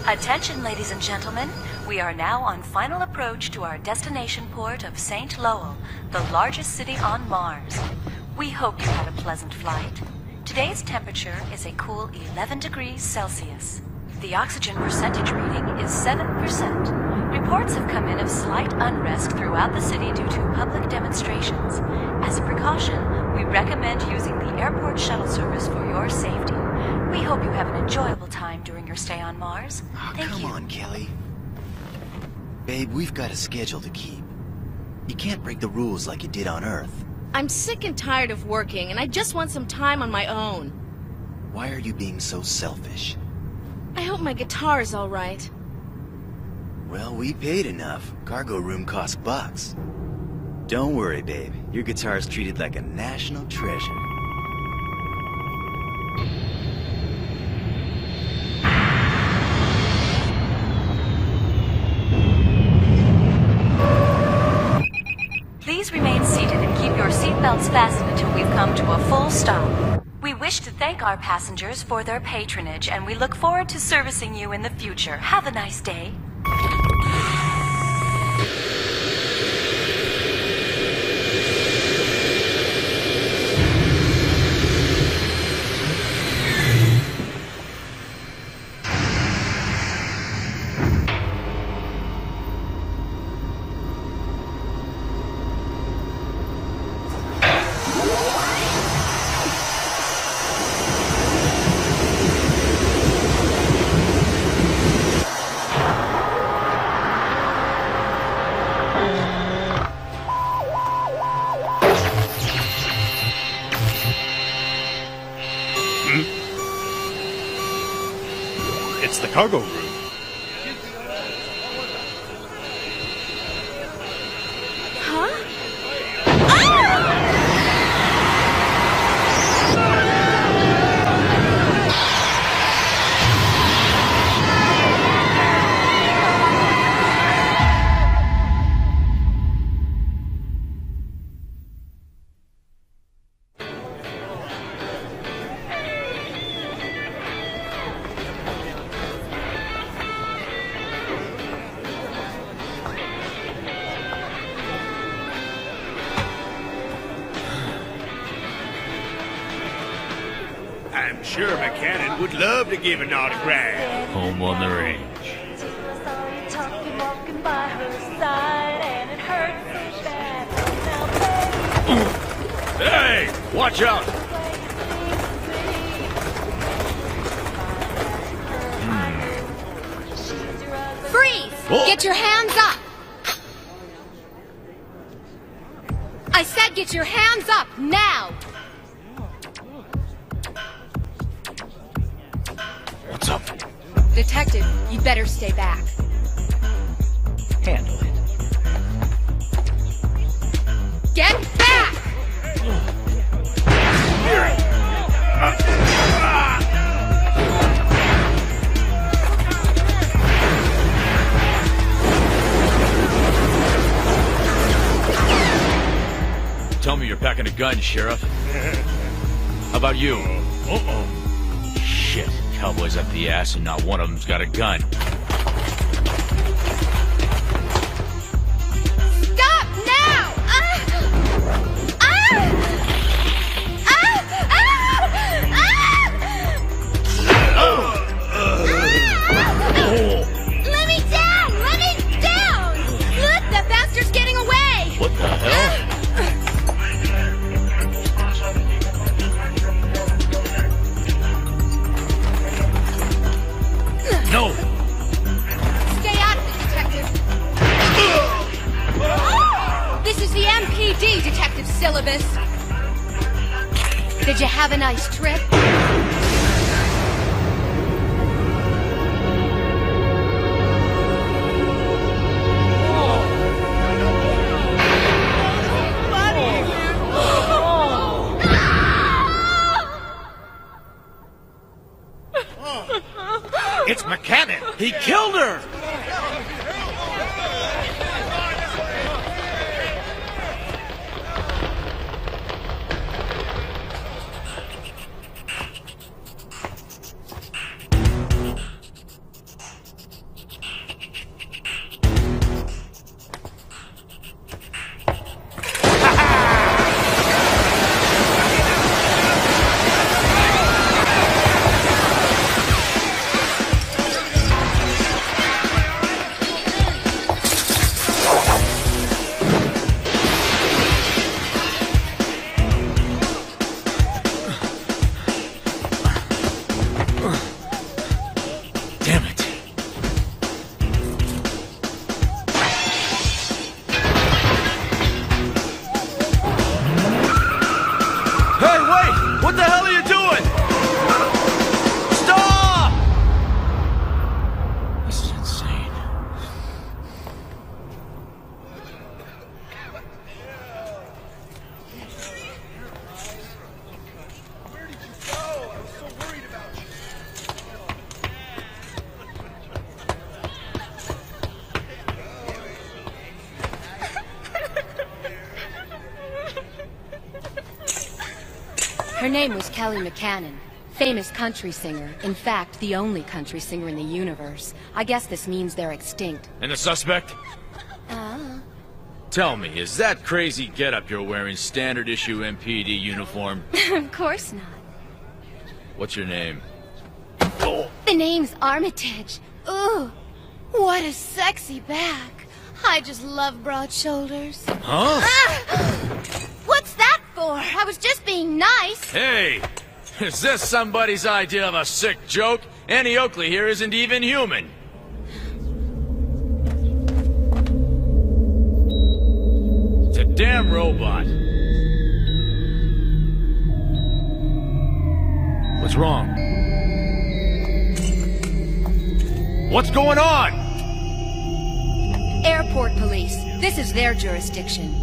Attention, ladies and gentlemen. We are now on final approach to our destination port of St. Lowell, the largest city on Mars. We hope you had a pleasant flight. Today's temperature is a cool 11 degrees Celsius. The oxygen percentage reading is 7%. Reports have come in of slight unrest throughout the city due to public demonstrations. As a precaution, we recommend using the airport shuttle service for your safety. We hope you have an enjoyable time during your stay on Mars. Thank you. Come on, Kelly. Babe, we've got a schedule to keep. You can't break the rules like you did on Earth. I'm sick and tired of working, and I just want some time on my own. Why are you being so selfish? I hope my guitar is all right. Well, we paid enough. Cargo room costs bucks. Don't worry, babe. Your guitar's treated like a national treasure. Please remain seated and keep your seatbelts fastened until we've come to a full stop. We wish to thank our passengers for their patronage, and we look forward to servicing you in the future. Have a nice day. It's the cargo room. I'm sure McCannon would love to give an autograph. Home on the range. Hey, watch out! Freeze! Oh. Get your hands up! I said get your hands up, now! What's up? Detective, you better stay back. Handle it. Get back! Tell me you're packing a gun, Sheriff. How about you? Uh-oh. Shit. Cowboys up the ass and not one of them's got a gun. Stop now! Let me down! Let me down! Look, that bastard's getting away! What the hell? No! Stay out of it, Detective. This is the MPD, Detective Syllabus. Did you have a nice trip? It's McCannon! He killed her! Her name was Kelly McCannon. Famous country singer. In fact, the only country singer in the universe. I guess this means they're extinct. And the suspect? Tell me, is that crazy getup you're wearing standard issue MPD uniform? Of course not. What's your name? The name's Armitage. Ooh, what a sexy back. I just love broad shoulders. Huh? What's that for? I was just being nice. Hey! Is this somebody's idea of a sick joke? Annie Oakley here isn't even human. It's a damn robot. What's wrong? What's going on? Airport police. This is their jurisdiction.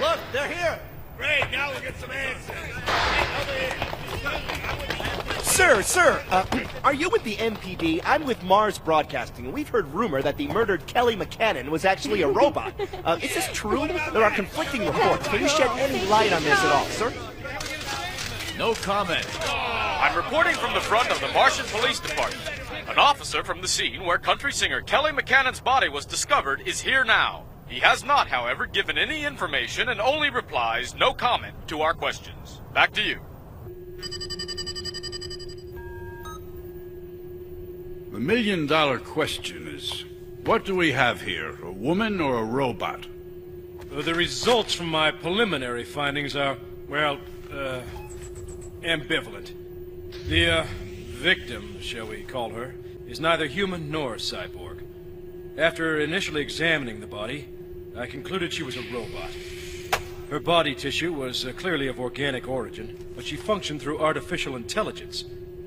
Look, they're here. Great, now we'll get some answers. Sir, are you with the MPD? I'm with Mars Broadcasting, and we've heard rumor that the murdered Kelly McCannon was actually a robot. Is this true? There are conflicting reports. Can you shed any light on this at all, sir? No comment. I'm reporting from the front of the Martian Police Department. An officer from the scene where country singer Kelly McCannon's body was discovered is here now. He has not, however, given any information and only replies, no comment, to our questions. Back to you. The million-dollar question is, what do we have here, a woman or a robot? The results from my preliminary findings are, well, ambivalent. The, victim, shall we call her, is neither human nor cyborg. After initially examining the body, I concluded she was a robot. Her body tissue was clearly of organic origin, but she functioned through artificial intelligence.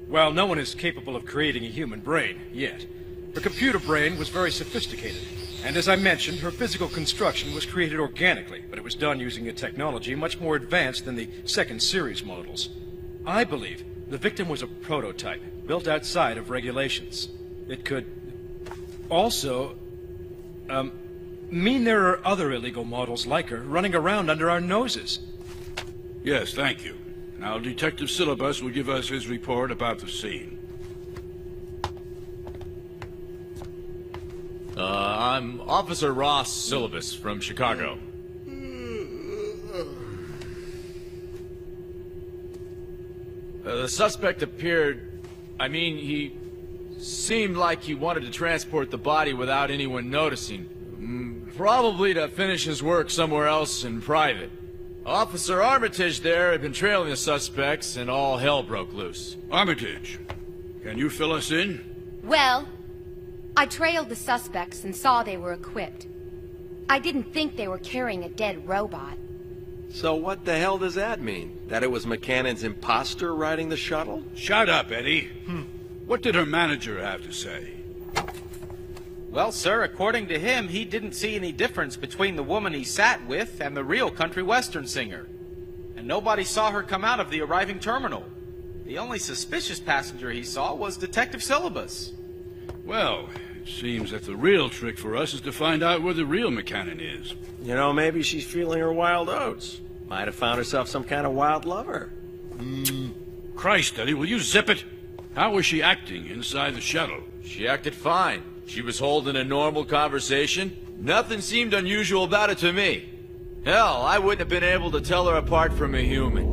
While no one is capable of creating a human brain, yet, her computer brain was very sophisticated. And as I mentioned, her physical construction was created organically, but it was done using a technology much more advanced than the second series models. I believe the victim was a prototype, built outside of regulations. It could also, mean there are other illegal models like her running around under our noses. Yes, thank you. Now, Detective Syllabus will give us his report about the scene. I'm Officer Ross Syllabus from Chicago. The suspect appeared... he seemed like he wanted to transport the body without anyone noticing. Probably to finish his work somewhere else in private. Officer Armitage there had been trailing the suspects, and all hell broke loose. Armitage, can you fill us in? Well, I trailed the suspects and saw they were equipped. I didn't think they were carrying a dead robot. So what the hell does that mean? That it was McCannon's imposter riding the shuttle? Shut up, Eddie. What did her manager have to say? Well, sir, according to him, he didn't see any difference between the woman he sat with and the real country western singer. And nobody saw her come out of the arriving terminal. The only suspicious passenger he saw was Detective Syllabus. Well, it seems that the real trick for us is to find out where the real McCannon is. You know, maybe she's feeling her wild oats. Might have found herself some kind of wild lover. Christ, Eddie, will you zip it? How was she acting inside the shuttle? She acted fine. She was holding a normal conversation. Nothing seemed unusual about it to me. Hell, I wouldn't have been able to tell her apart from a human.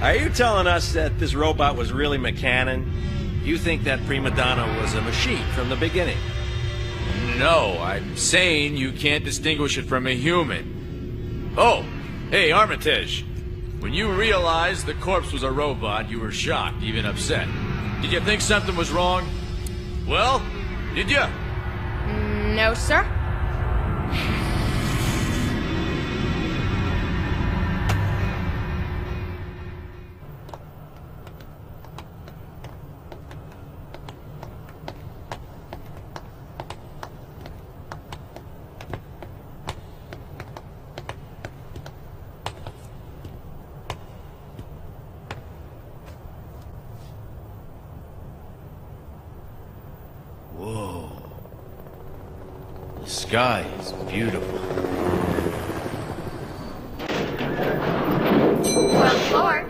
Are you telling us that this robot was really McCannon? You think that prima donna was a machine from the beginning? No, I'm saying you can't distinguish it from a human. Oh, hey, Armitage. When you realized the corpse was a robot, you were shocked, even upset. Did you think something was wrong? Well, did you? No, sir. sky is beautiful. 12th floor.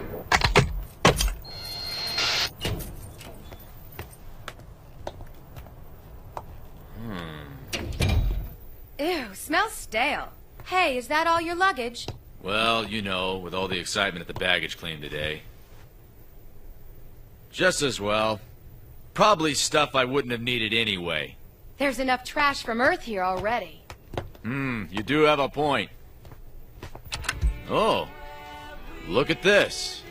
Ew, smells stale. Hey, is that all your luggage? Well, you know, with all the excitement at the baggage claim today. Just as well. Probably stuff I wouldn't have needed anyway. There's enough trash from Earth here already. You do have a point. Oh, look at this.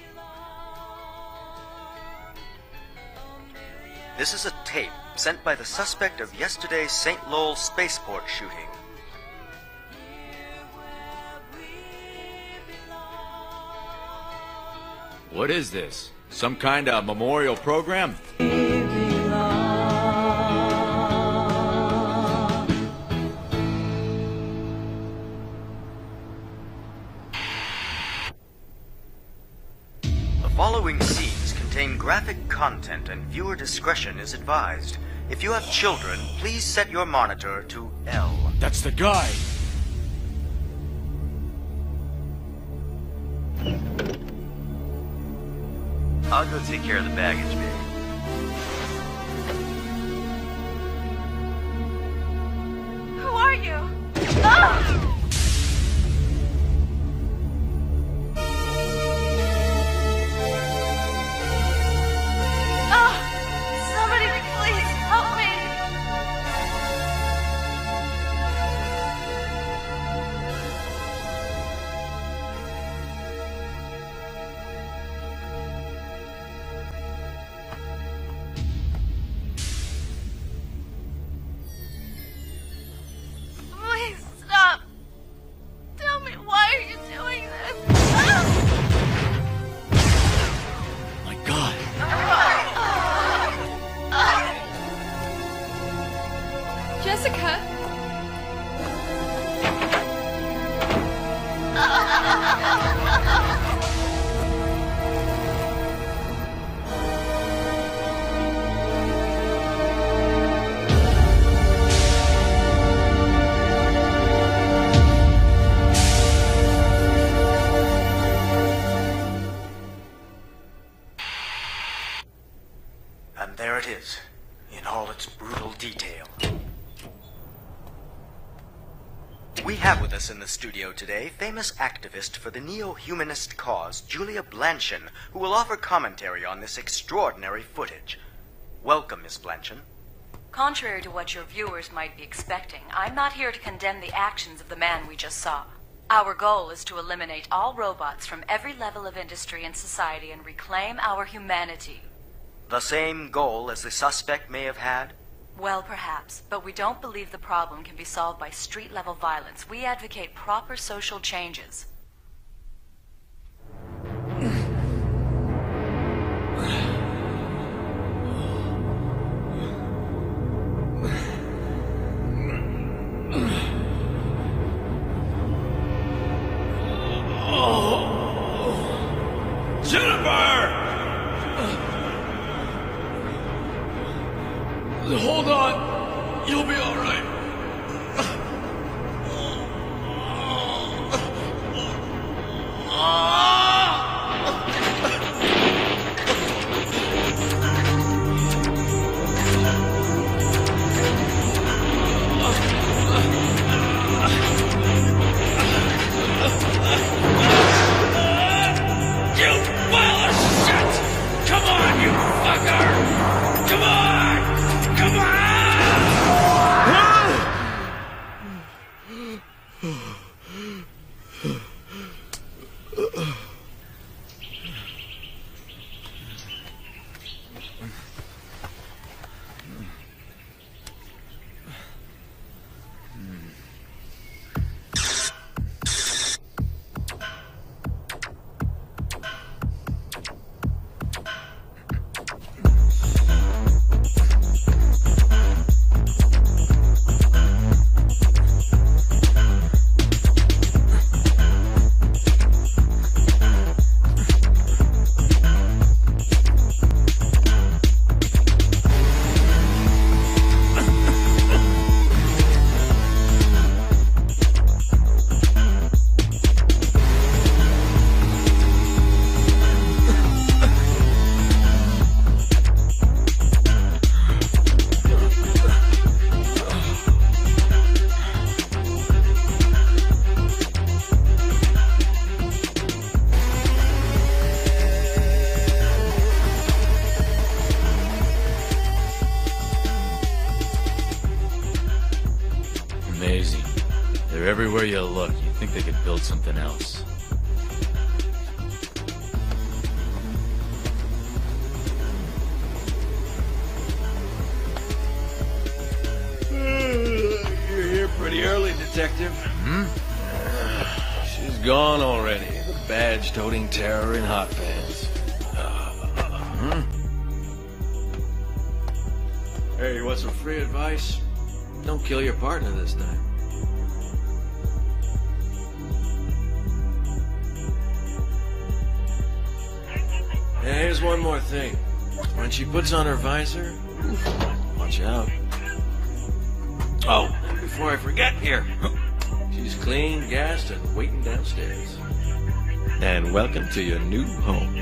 This is a tape sent by the suspect of yesterday's St. Lowell spaceport shooting. What is this? Some kind of memorial program? The following scenes contain graphic content and viewer discretion is advised. If you have children, please set your monitor to L. That's the guy. I'll go take care of the baggage, babe. Who are you? Ah! Somebody please help me! Please stop! Tell me, why are you doing this? My God. Jessica? And there it is, in all its brutal detail. We have with us in the studio today famous activist for the neo-humanist cause, Julia Blanchin, who will offer commentary on this extraordinary footage. Welcome, Miss Blanchin. Contrary to what your viewers might be expecting, I'm not here to condemn the actions of the man we just saw. Our goal is to eliminate all robots from every level of industry and society and reclaim our humanity. The same goal as the suspect may have had? Well, perhaps, but we don't believe the problem can be solved by street-level violence. We advocate proper social changes. Hold on. You'll be all right. You pile of shit! Come on, you fucker! Come on! Come on! Everywhere you look, you think they could build something else. You're here pretty early, Detective. She's gone already. The badge-toting terror in hot pants. Hey, you want some free advice? Don't kill your partner this time. And here's one more thing. When she puts on her visor, watch out. Oh, before I forget here, she's clean, gassed, and waiting downstairs. And welcome to your new home.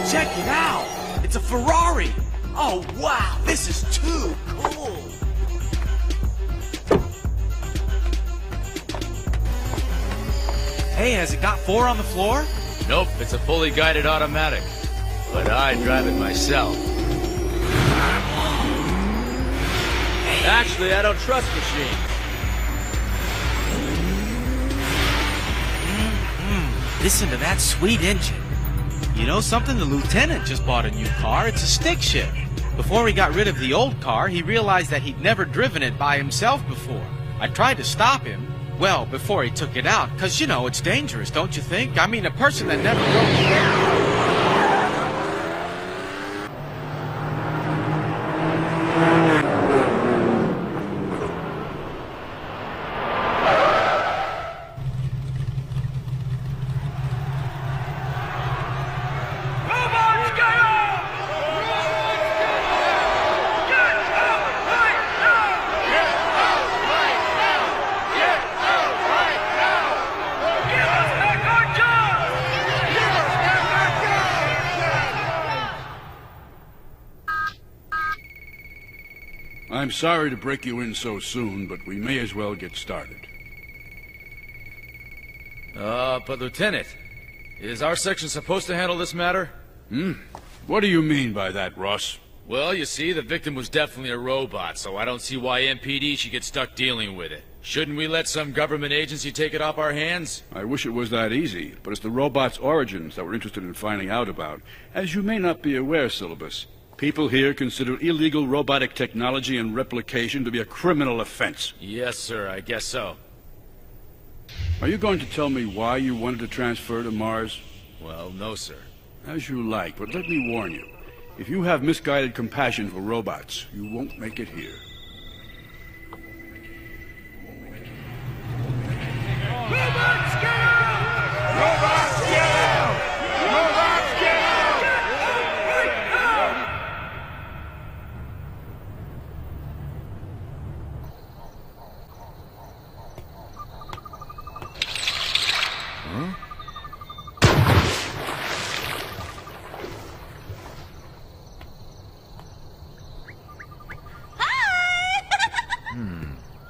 Check it out! It's a Ferrari! Oh, wow! This is too cool! Hey, has it got 4 on the floor? Nope, it's a fully guided automatic. But I drive it myself. Actually, I don't trust machines. Listen to that sweet engine. You know something? The lieutenant just bought a new car. It's a stick shift. Before he got rid of the old car, he realized that he'd never driven it by himself before. I tried to stop him. Well, before he took it out, because, you know, it's dangerous, don't you think? I mean, a person that never drove... I'm sorry to break you in so soon, but we may as well get started. But Lieutenant, is our section supposed to handle this matter? What do you mean by that, Ross? Well, you see, the victim was definitely a robot, so I don't see why MPD should get stuck dealing with it. Shouldn't we let some government agency take it off our hands? I wish it was that easy, but it's the robot's origins that we're interested in finding out about. As you may not be aware, Syllabus, people here consider illegal robotic technology and replication to be a criminal offense. Yes, sir, I guess so. Are you going to tell me why you wanted to transfer to Mars? Well, no, sir. As you like, but let me warn you. If you have misguided compassion for robots, you won't make it here. Robots, get out! Robots, get out! Robots, get out! Get out!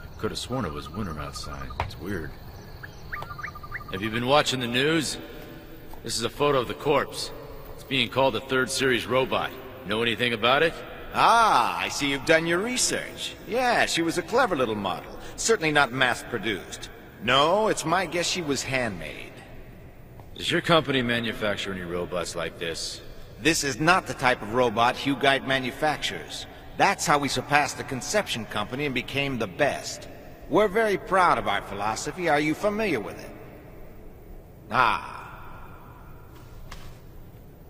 I could have sworn it was winter outside. It's weird. Have you been watching the news? This is a photo of the corpse. It's being called a 3rd series robot. Know anything about it? Ah, I see you've done your research. Yeah, she was a clever little model. Certainly not mass-produced. No, it's my guess she was handmade. Does your company manufacture any robots like this? This is not the type of robot Hugite manufactures. That's how we surpassed the Conception Company and became the best. We're very proud of our philosophy. Are you familiar with it? Ah.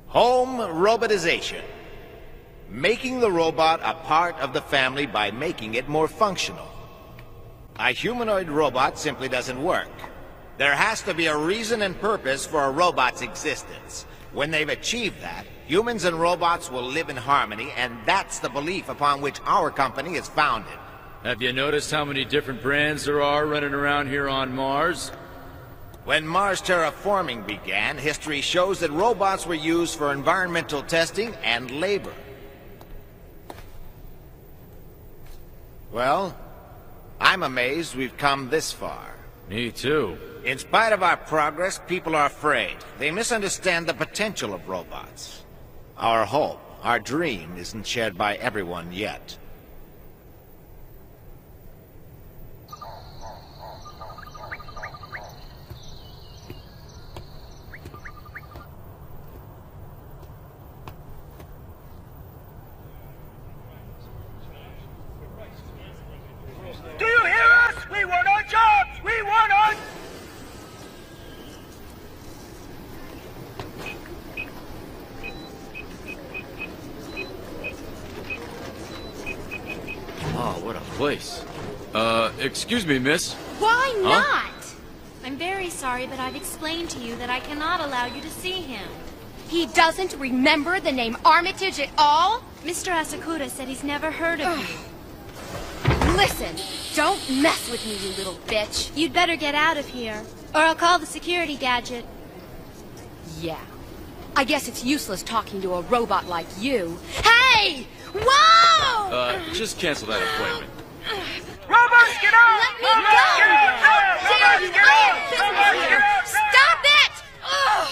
Home robotization. Making the robot a part of the family by making it more functional. A humanoid robot simply doesn't work. There has to be a reason and purpose for a robot's existence. When they've achieved that, humans and robots will live in harmony, and that's the belief upon which our company is founded. Have you noticed how many different brands there are running around here on Mars? When Mars terraforming began, history shows that robots were used for environmental testing and labor. Well, I'm amazed we've come this far. Me too. In spite of our progress, people are afraid. They misunderstand the potential of robots. Our hope, our dream, isn't shared by everyone yet. Do you hear us? We want our jobs! We want our... Oh, what a place. Excuse me, miss. Why Huh? not? I'm very sorry, but I've explained to you that I cannot allow you to see him. He doesn't remember the name Armitage at all? Mr. Asakura said he's never heard of you. Listen, don't mess with me, you little bitch. You'd better get out of here, or I'll call the security gadget. Yeah. I guess it's useless talking to a robot like you. Hey! Whoa! Just cancel that appointment. Robots, get out! Let me go! How dare you! I am business here! Stop it! Ugh!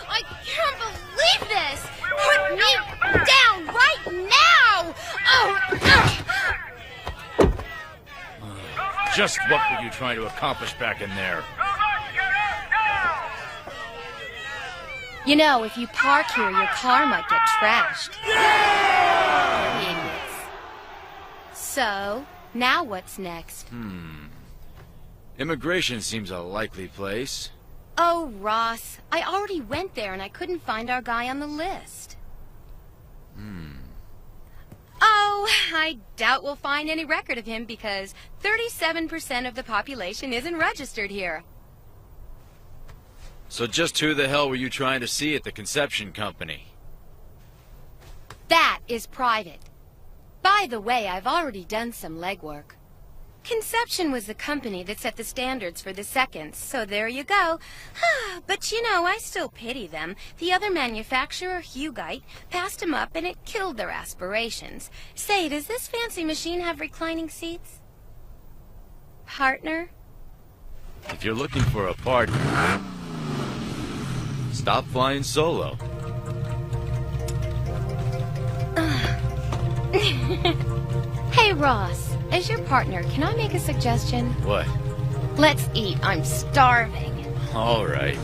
I can't believe this! Put me down right now! Oh! Just what were you trying to accomplish back in there? You know, if you park here, your car might get trashed. Idiots. So, now what's next? Immigration seems a likely place. Oh, Ross, I already went there and I couldn't find our guy on the list. Oh, I doubt we'll find any record of him because 37% of the population isn't registered here. So just who the hell were you trying to see at the conception company? That is private. By the way, I've already done some legwork. Conception was the company that set the standards for the seconds, so there you go. But you know, I still pity them. The other manufacturer, Hugite, passed them up and it killed their aspirations. Say, does this fancy machine have reclining seats? Partner? If you're looking for a partner, stop flying solo. Hey, Ross. As your partner, can I make a suggestion? What? Let's eat. I'm starving. All right.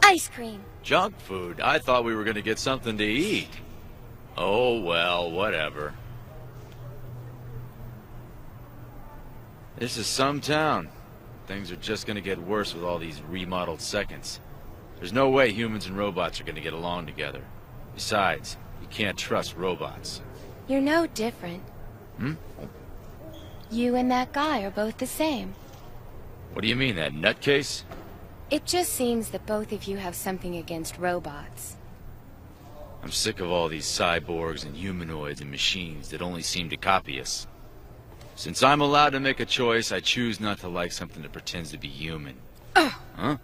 Ice cream. Junk food? I thought we were going to get something to eat. Oh, well, whatever. This is some town. Things are just going to get worse with all these remodeled seconds. There's no way humans and robots are going to get along together. Besides, you can't trust robots. You're no different. You and that guy are both the same. What do you mean, that nutcase? It just seems that both of you have something against robots. I'm sick of all these cyborgs and humanoids and machines that only seem to copy us. Since I'm allowed to make a choice, I choose not to like something that pretends to be human. Huh?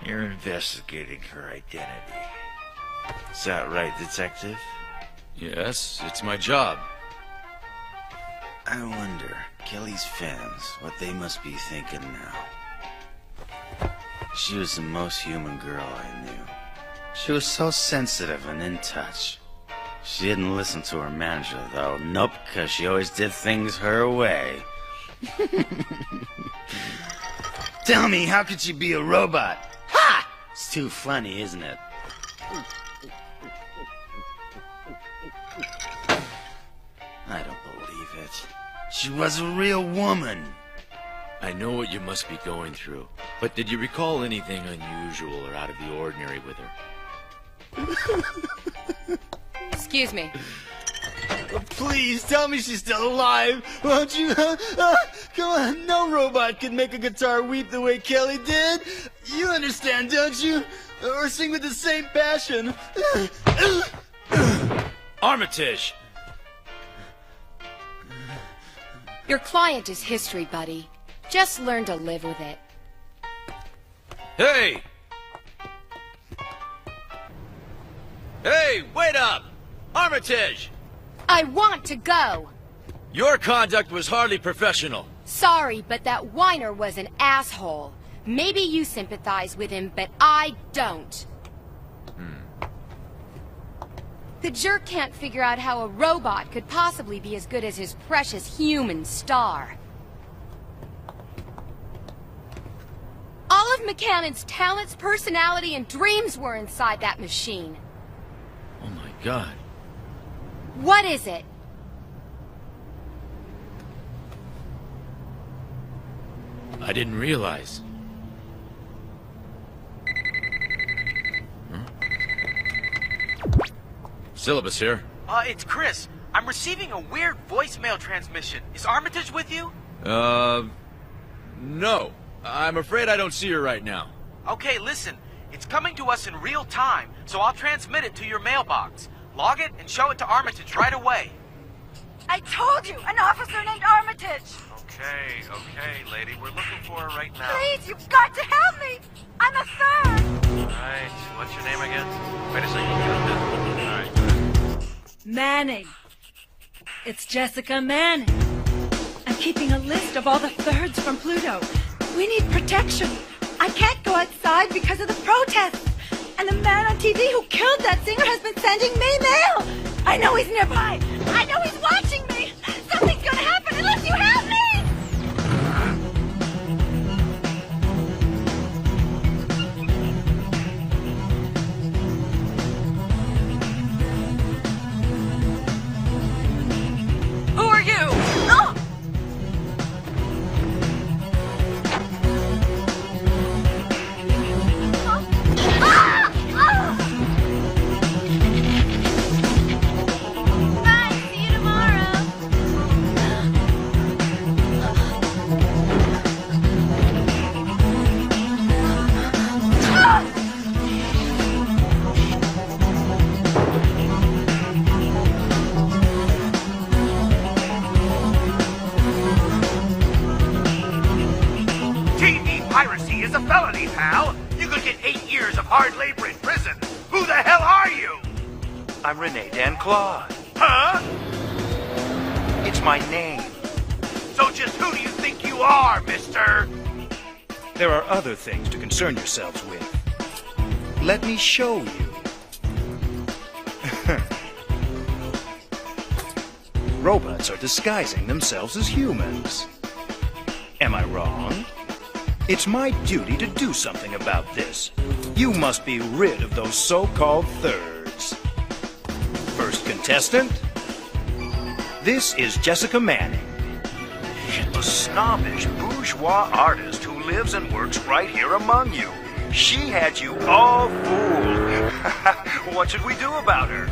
You're investigating her identity. Is that right, Detective? Yes, it's my job. I wonder, Kelly's fans, what they must be thinking now. She was the most human girl I knew. She was so sensitive and in touch. She didn't listen to her manager, though. Nope, because she always did things her way. Tell me, how could she be a robot? Ha! It's too funny, isn't it? I don't believe it. She was a real woman. I know what you must be going through, but did you recall anything unusual or out of the ordinary with her? Excuse me. Please, tell me she's still alive, won't you? Come on, no robot can make a guitar weep the way Kelly did. You understand, don't you? Or sing with the same passion. Armitage! Your client is history, buddy. Just learn to live with it. Hey! Hey, wait up! Armitage! I want to go! Your conduct was hardly professional. Sorry, but that whiner was an asshole. Maybe you sympathize with him, but I don't. The jerk can't figure out how a robot could possibly be as good as his precious human star. All of McCannon's talents, personality, and dreams were inside that machine. Oh my God. What is it? I didn't realize. Syllabus here. It's Chris. I'm receiving a weird voicemail transmission. Is Armitage with you? No. I'm afraid I don't see her right now. Okay, listen. It's coming to us in real time, so I'll transmit it to your mailbox. Log it and show it to Armitage right away. I told you, an officer named Armitage. Okay, lady. We're looking for her right now. Please, you've got to help me. I'm a third. Right. What's your name again? Wait a second. You're invisible. All right. Manning. It's Jessica Manning. I'm keeping a list of all the thirds from Pluto. We need protection. I can't go outside because of the protests. And the man on TV who killed that singer has been sending me mail. I know he's nearby. I know he's watching me. Something's gonna happen unless you help me. Who are you? Oh! TV piracy is a felony, pal. You could get 8 years of hard labor in prison. Who the hell are you? I'm Rene Dan Claude. Huh? It's my name. So just who do you think you are, mister? There are other things to concern yourselves with. Let me show you. Robots are disguising themselves as humans. Am I wrong? It's my duty to do something about this. You must be rid of those so-called thirds. First contestant, this is Jessica Manning, a snobbish bourgeois artist who lives and works right here among you. She had you all fooled. What should we do about her?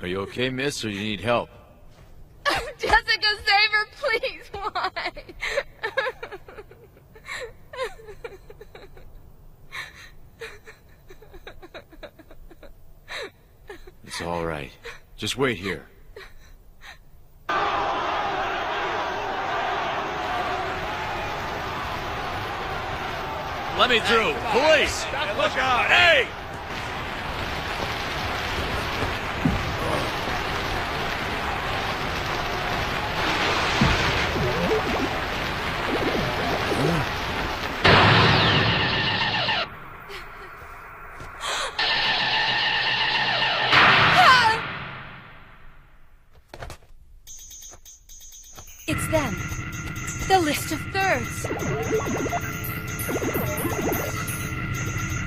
Are you okay, miss, or do you need help? Jessica, save her, please. Why? It's all right. Just wait here. Let me through. Police! Look out! Hey! It's them. The list of thirds.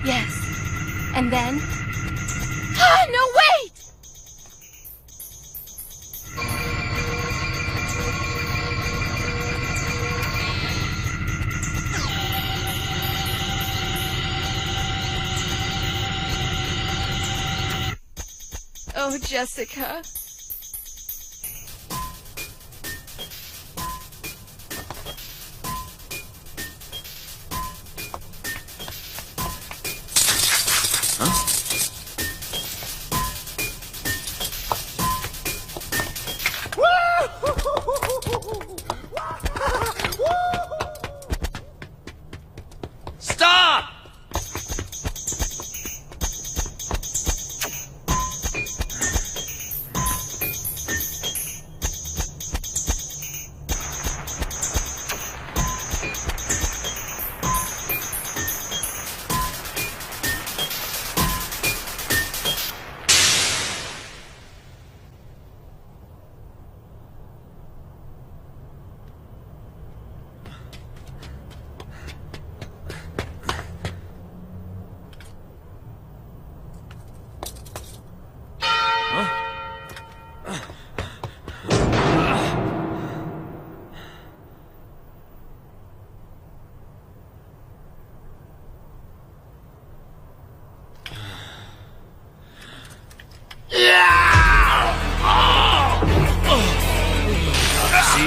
Yes. And then... Ah, no, wait! Oh, Jessica. Stop!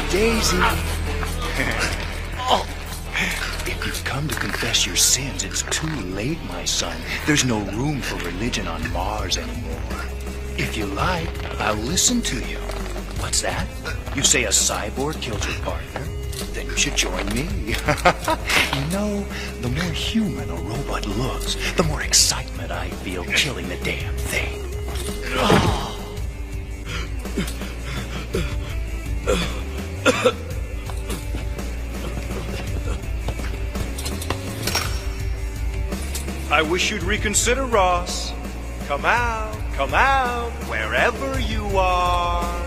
Daisy. If you've come to confess your sins, it's too late, my son. There's no room for religion on Mars anymore. If you like, I'll listen to you. What's that? You say a cyborg killed your partner? Then you should join me. You know, the more human a robot looks, the more excitement I feel killing the damn thing. I wish you'd reconsider, Ross. Come out, wherever you are.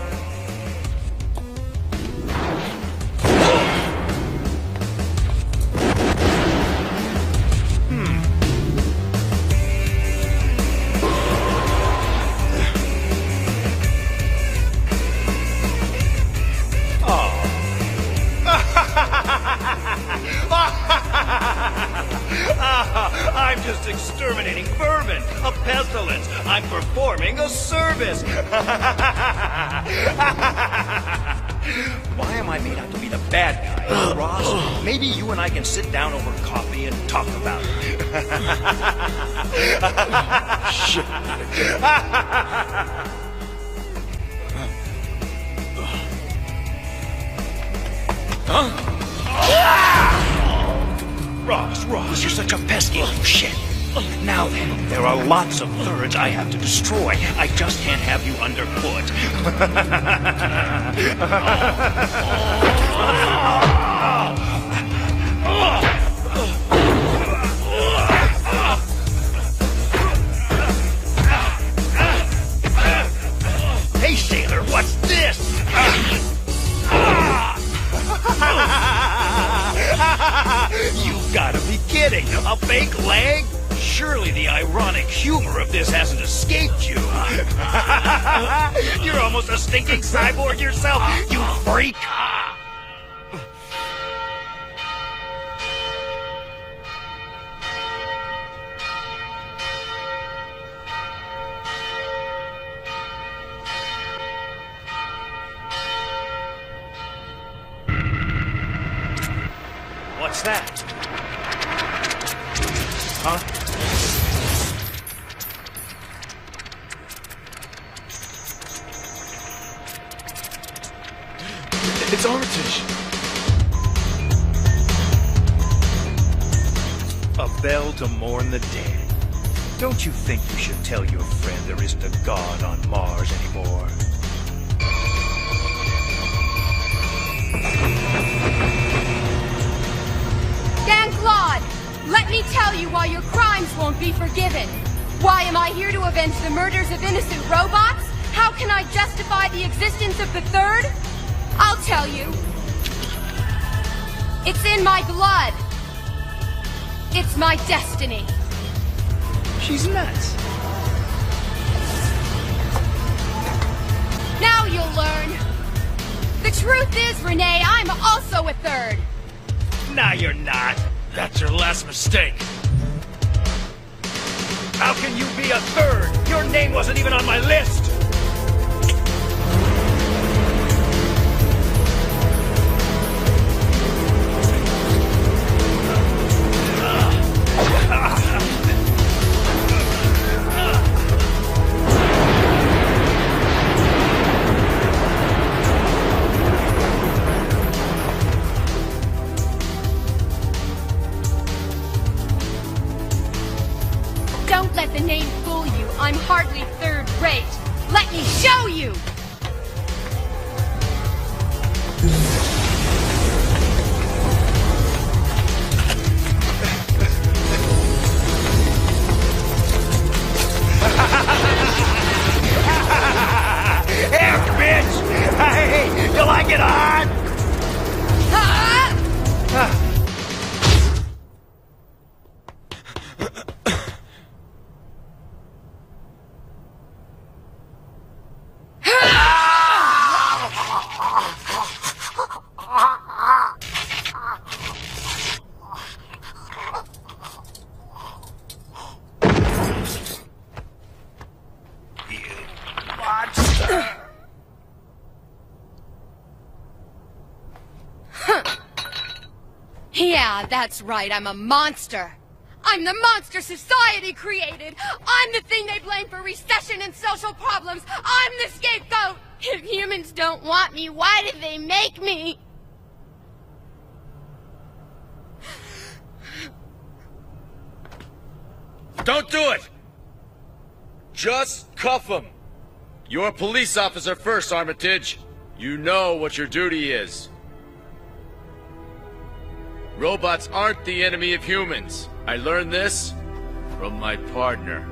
I'm just exterminating vermin, a pestilence. I'm performing a service. Why am I made out to be the bad guy, Ross? Maybe you and I can sit down over coffee and talk about it. Shit. Ross, you're such a pesky little shit. Now then, there are lots of thirds I have to destroy. I just can't have you underfoot. Hey, sailor, what's this? You've got to be kidding! A fake leg? Surely the ironic humor of this hasn't escaped you. You're almost a stinking cyborg yourself, you freak! What's that? Huh? It's Armitage. A bell to mourn the dead. Don't you think you should tell your friend there isn't a god on Mars anymore? Claude, let me tell you why your crimes won't be forgiven. Why am I here to avenge the murders of innocent robots? How can I justify the existence of the Third? I'll tell you. It's in my blood. It's my destiny. She's nuts. Now you'll learn. The truth is, Renee, I'm also a Third. Nah, you're not. That's your last mistake. How can you be a Third? Your name wasn't even on my list! Don't let the name fool you. I'm hardly third-rate. Let me show you! Here, bitch! Hey, you like it hard? Yeah, that's right, I'm a monster. I'm the monster society created. I'm the thing they blame for recession and social problems. I'm the scapegoat. If humans don't want me, why did they make me? Don't do it! Just cuff him. You're a police officer first, Armitage. You know what your duty is. Robots aren't the enemy of humans. I learned this from my partner.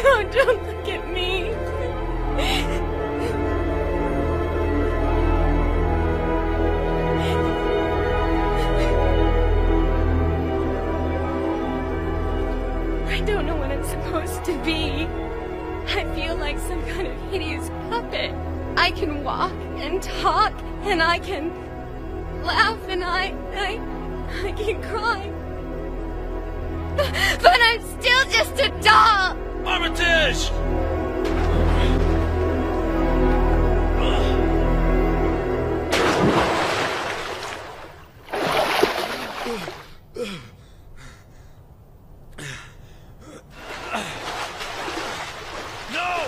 No, don't look at me. I don't know what I'm supposed to be. I feel like some kind of hideous puppet. I can walk and talk, and I can laugh, and I can cry. But I'm still just a doll! Armitage! No!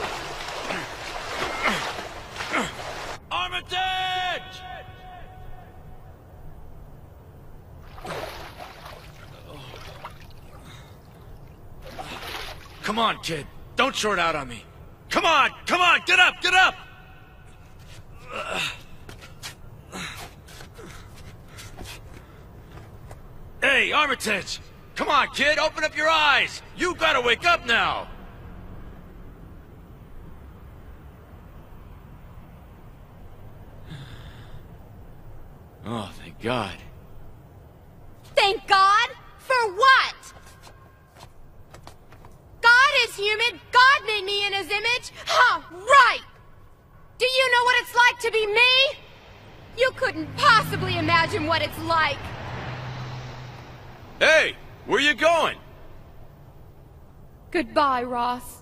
Armitage! Come on, kid. Don't short out on me. Come on! Come on! Get up! Get up! Hey, Armitage! Come on, kid! Open up your eyes! You gotta wake up now! Oh, thank God. Thank God? For what? God is human. God made me in his image. Huh, right. Do you know what it's like to be me? You couldn't possibly imagine what it's like. Hey, where you going? Goodbye, Ross.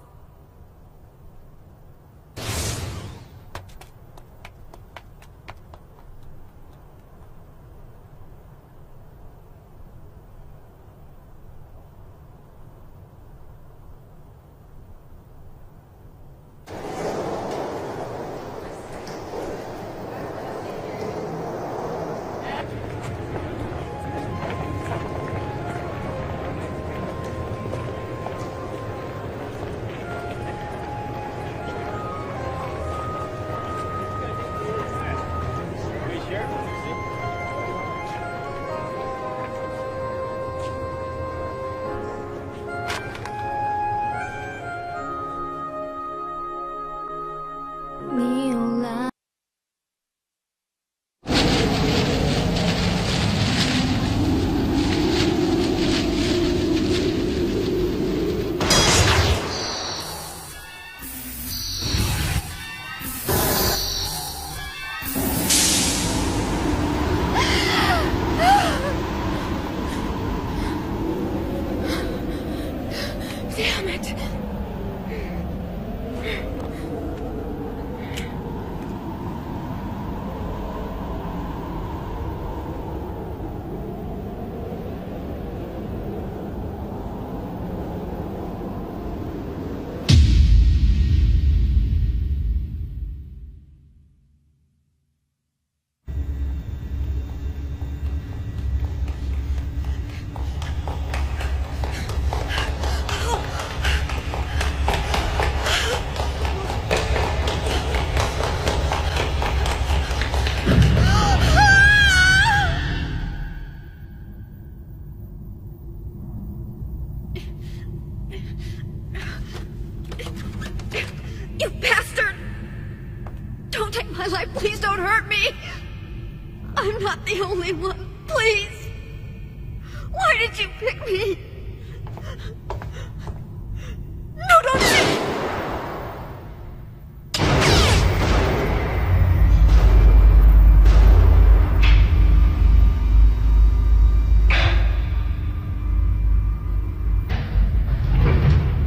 Damn it! You bastard! Don't take my life. Please don't hurt me. I'm not the only one. Please. Why did you pick me? No, don't shoot!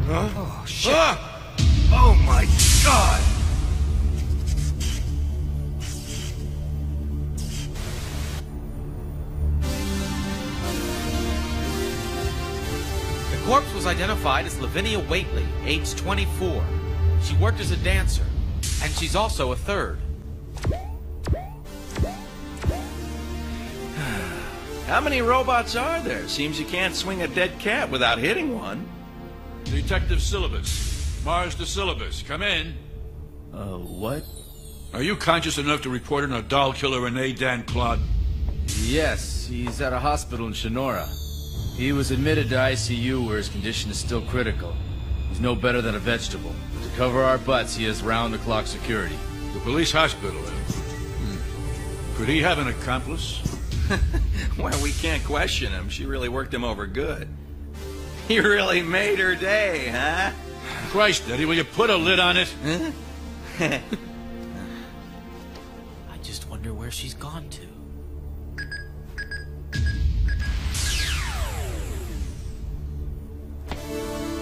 Huh? Oh, shit. Oh my God! The corpse was identified as Lavinia Waitley, age 24. She worked as a dancer, and she's also a third. How many robots are there? Seems you can't swing a dead cat without hitting one. Detective Syllabus. Mars to Syllabus. Come in. What? Are you conscious enough to report on a doll killer Rene Dan Claude? Yes, he's at a hospital in Sonora. He was admitted to ICU where his condition is still critical. He's no better than a vegetable. To cover our butts, he has round-the-clock security. The police hospital, Could he have an accomplice? Well, we can't question him. She really worked him over good. He really made her day, huh? Christ, Eddie, will you put a lid on it? I just wonder where she's gone to.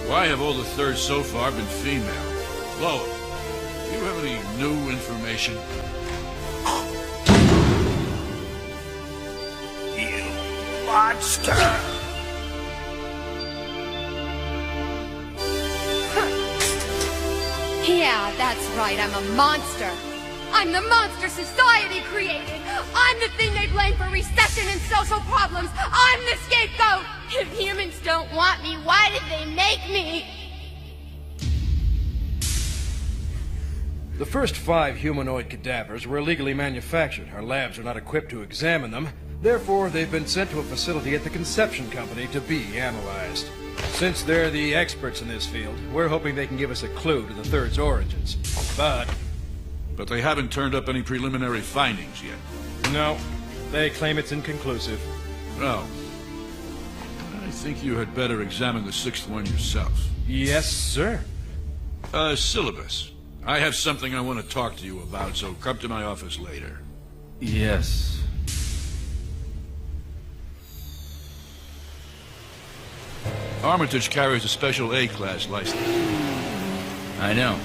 Why have all the thirds so far been female? Lola, do you have any new information? You monster! Yeah, that's right, I'm a monster. I'm the monster society created. I'm the thing they blame for recession and social problems. I'm the scapegoat. If humans don't want me, why did they make me? The first 5 humanoid cadavers were illegally manufactured. Our labs are not equipped to examine them. Therefore, they've been sent to a facility at the Conception Company to be analyzed. Since they're the experts in this field, we're hoping they can give us a clue to the third's origins. But they haven't turned up any preliminary findings yet. no, they claim it's inconclusive. No. I think you had better examine the 6th one yourself. Yes, sir. Syllabus. I have something I want to talk to you about, so come to my office later. Yes. Armitage carries a special A-class license. I know.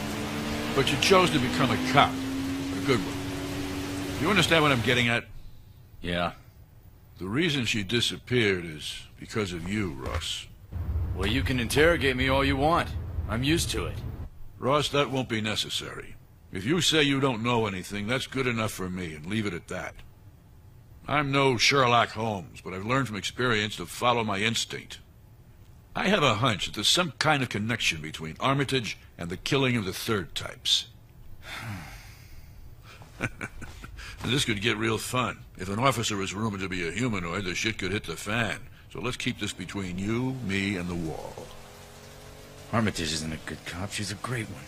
But you chose to become a cop. A good one. You understand what I'm getting at? Yeah. The reason she disappeared is because of you, Ross. Well, you can interrogate me all you want. I'm used to it. Ross, that won't be necessary. If you say you don't know anything, that's good enough for me, and leave it at that. I'm no Sherlock Holmes, but I've learned from experience to follow my instinct. I have a hunch that there's some kind of connection between Armitage and the killing of the third types. This could get real fun. If an officer is rumored to be a humanoid, the shit could hit the fan. So let's keep this between you, me, and the wall. Armitage isn't a good cop. She's a great one.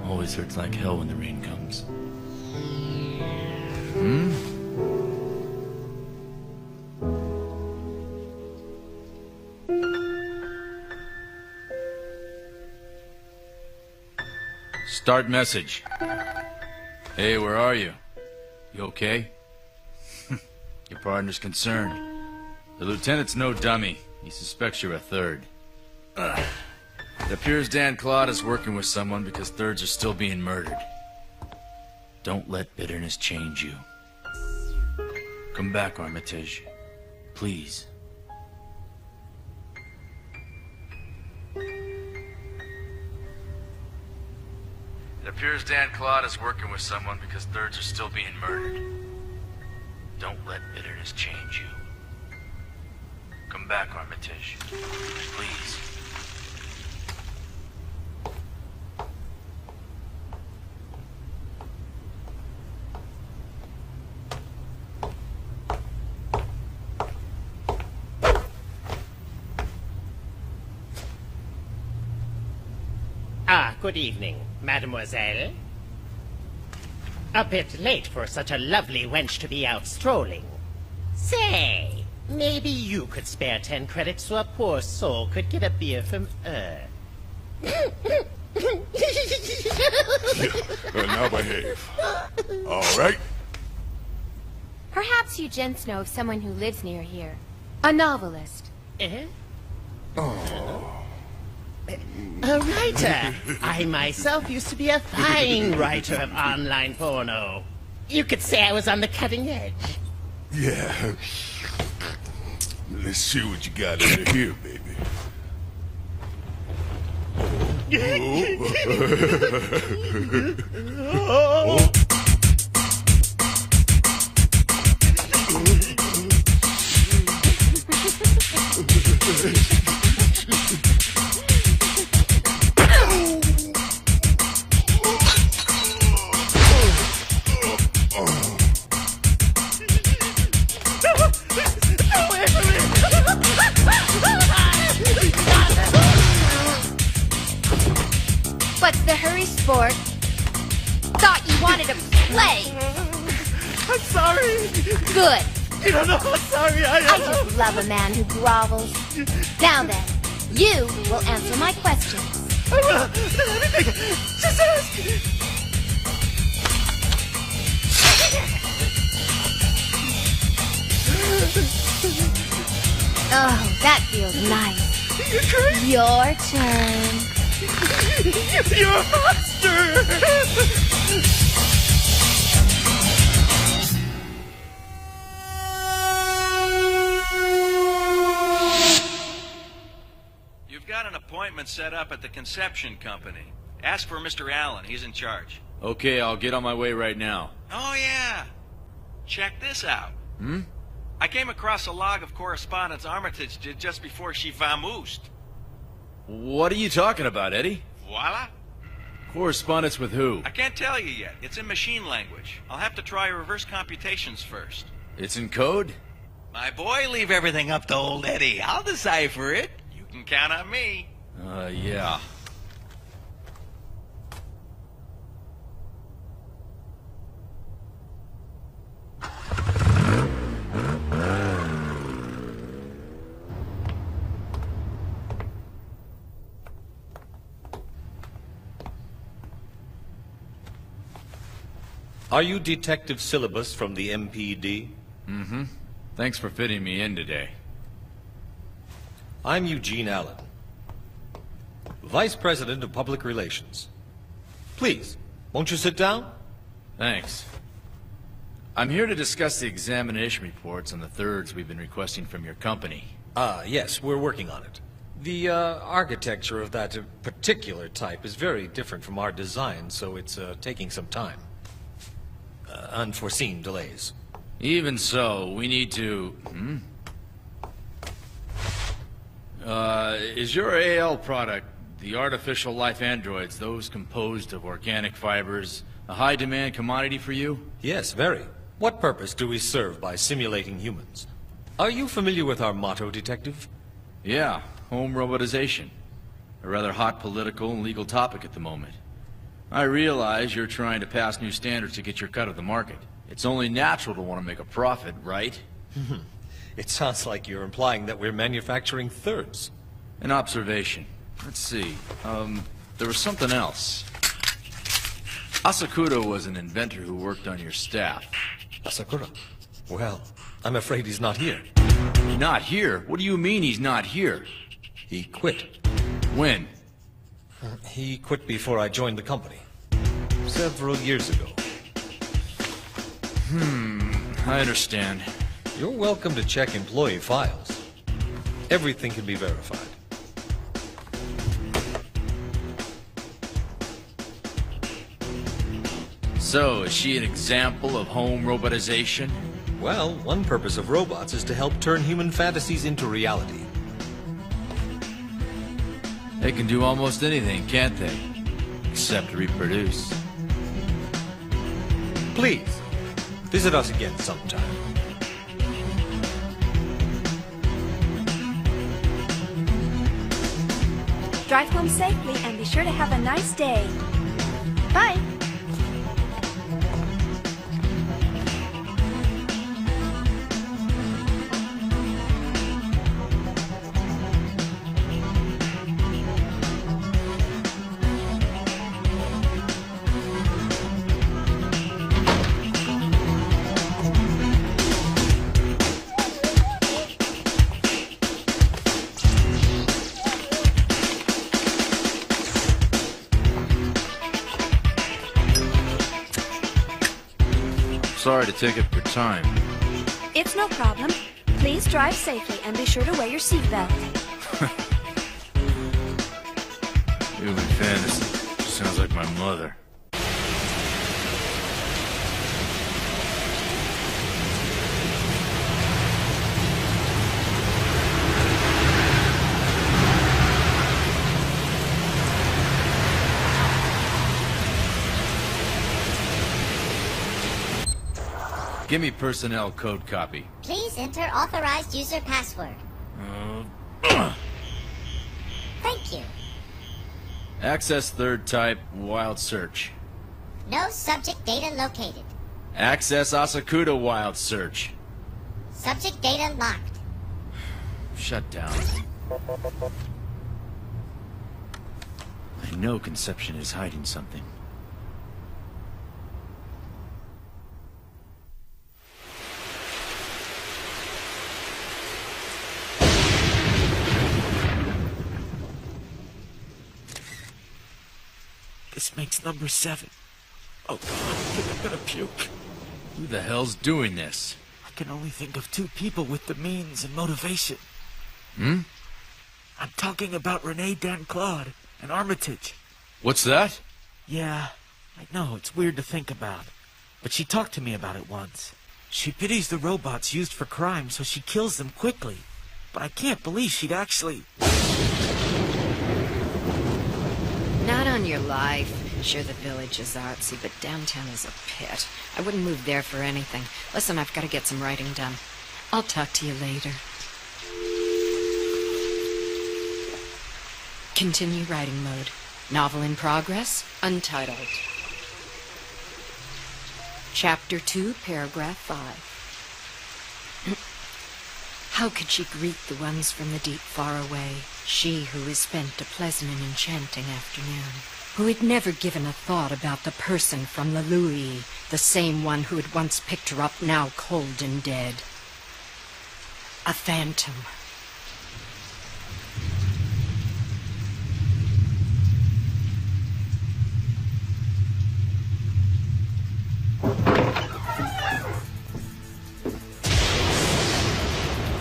Always hurts like hell when the rain comes. Start message. Hey, where are you? You okay? Your partner's concerned. The lieutenant's no dummy. He suspects you're a third. It appears Dan Claude is working with someone because thirds are still being murdered. Don't let bitterness change you. Come back, Armitage. Please. It appears Dan Claude is working with someone because thirds are still being murdered. Don't let bitterness change you. Come back, Armitage. Please. Ah, good evening, mademoiselle. A bit late for such a lovely wench to be out strolling. Say, maybe you could spare 10 credits so a poor soul could get a beer from Now behave. All right? Perhaps you gents know of someone who lives near here. A novelist. Eh? A writer. I myself used to be a fine writer of online porno. You could say I was on the cutting edge. Yeah. Let's see what you got under here, baby. Oh. What's the hurry, sport? Thought you wanted to play. I'm sorry. Good. You don't know how sorry I am. I just love a man who grovels. Now then, you will answer my questions. I will. Anything. Just ask. Oh, that feels nice. Your turn. You're a monster! You've got an appointment set up at the Conception Company. Ask for Mr. Allen. He's in charge. Okay, I'll get on my way right now. Oh, yeah. Check this out. I came across a log of correspondence Armitage did just before she vamoosed. What are you talking about, Eddie? Voila. Correspondence with who? I can't tell you yet. It's in machine language. I'll have to try reverse computations first. It's in code? My boy, leave everything up to old Eddie. I'll decipher it. You can count on me. Yeah. Are you Detective Syllabus from the MPD? Mm-hmm. Thanks for fitting me in today. I'm Eugene Allen, Vice President of Public Relations. Please, won't you sit down? Thanks. I'm here to discuss the examination reports on the thirds we've been requesting from your company. Yes, we're working on it. The architecture of that particular type is very different from our design, so it's taking some time. Unforeseen delays. Even so, we need to... is your AL product, the artificial life androids, those composed of organic fibers, a high-demand commodity for you? Yes, very. What purpose do we serve by simulating humans? Are you familiar with our motto, Detective? Yeah, home robotization. A rather hot political and legal topic at the moment. I realize you're trying to pass new standards to get your cut of the market. It's only natural to want to make a profit, right? It sounds like you're implying that we're manufacturing thirds. An observation. Let's see. There was something else. Asakudo was an inventor who worked on your staff. Asakura? Well, I'm afraid he's not here. Not here? What do you mean he's not here? He quit. When? He quit before I joined the company. Several years ago. I understand. You're welcome to check employee files. Everything can be verified. So, is she an example of home robotization? Well, one purpose of robots is to help turn human fantasies into reality. They can do almost anything, can't they? Except reproduce. Please, visit us again sometime. Drive home safely and be sure to have a nice day. Bye. Sorry to take up your time. It's no problem. Please drive safely and be sure to wear your seatbelt. Human fantasy. Sounds like my mother. Give me personnel code copy. Please enter authorized user password. Thank you. Access third type, wild search. No subject data located. Access Asakuda wild search. Subject data locked. Shut down. I know Conception is hiding something. This makes number 7. Oh God, I think I'm gonna puke. Who the hell's doing this? I can only think of 2 people with the means and motivation. I'm talking about Renee Dan-Claude and Armitage. What's that? Yeah, I know, it's weird to think about. But she talked to me about it once. She pities the robots used for crime, so she kills them quickly. But I can't believe she'd actually... Not on your life. Sure, the village is artsy, but downtown is a pit. I wouldn't move there for anything. Listen, I've got to get some writing done. I'll talk to you later. Continue writing mode. Novel in progress, untitled. Chapter 2, paragraph 5. How could she greet the ones from the deep far away? She who has spent a pleasant and enchanting afternoon. Who had never given a thought about the person from the Louis, the same one who had once picked her up, now cold and dead. A phantom.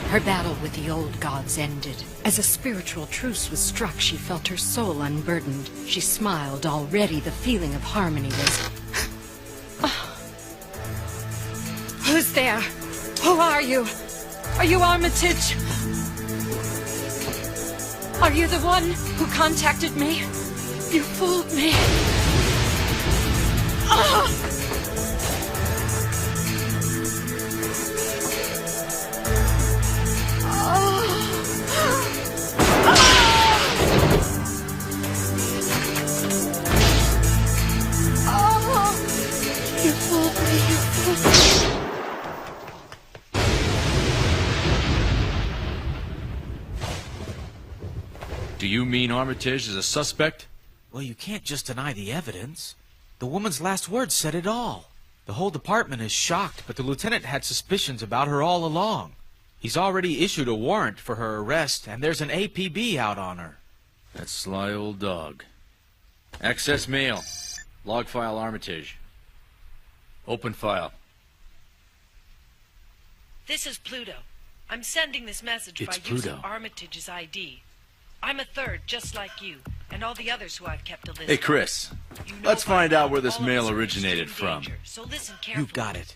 Her battle with the old gods ended. As a spiritual truce was struck, she felt her soul unburdened. She smiled. Already the feeling of harmony was... Oh. Who's there? Who are you? Are you Armitage? Are you the one who contacted me? You fooled me. Oh! Do you mean Armitage is a suspect? Well, you can't just deny the evidence. The woman's last words said it all. The whole department is shocked, but the lieutenant had suspicions about her all along. He's already issued a warrant for her arrest, and there's an APB out on her. That sly old dog. Access mail. Log file Armitage. Open file. This is Pluto. I'm sending this message It's by using Pluto. Armitage's ID. I'm a third, just like you, and all the others who I've kept a list Hey, of. Chris. You know Let's by find now out where this all of mail us are in originated extreme from. danger, so listen carefully. You got it.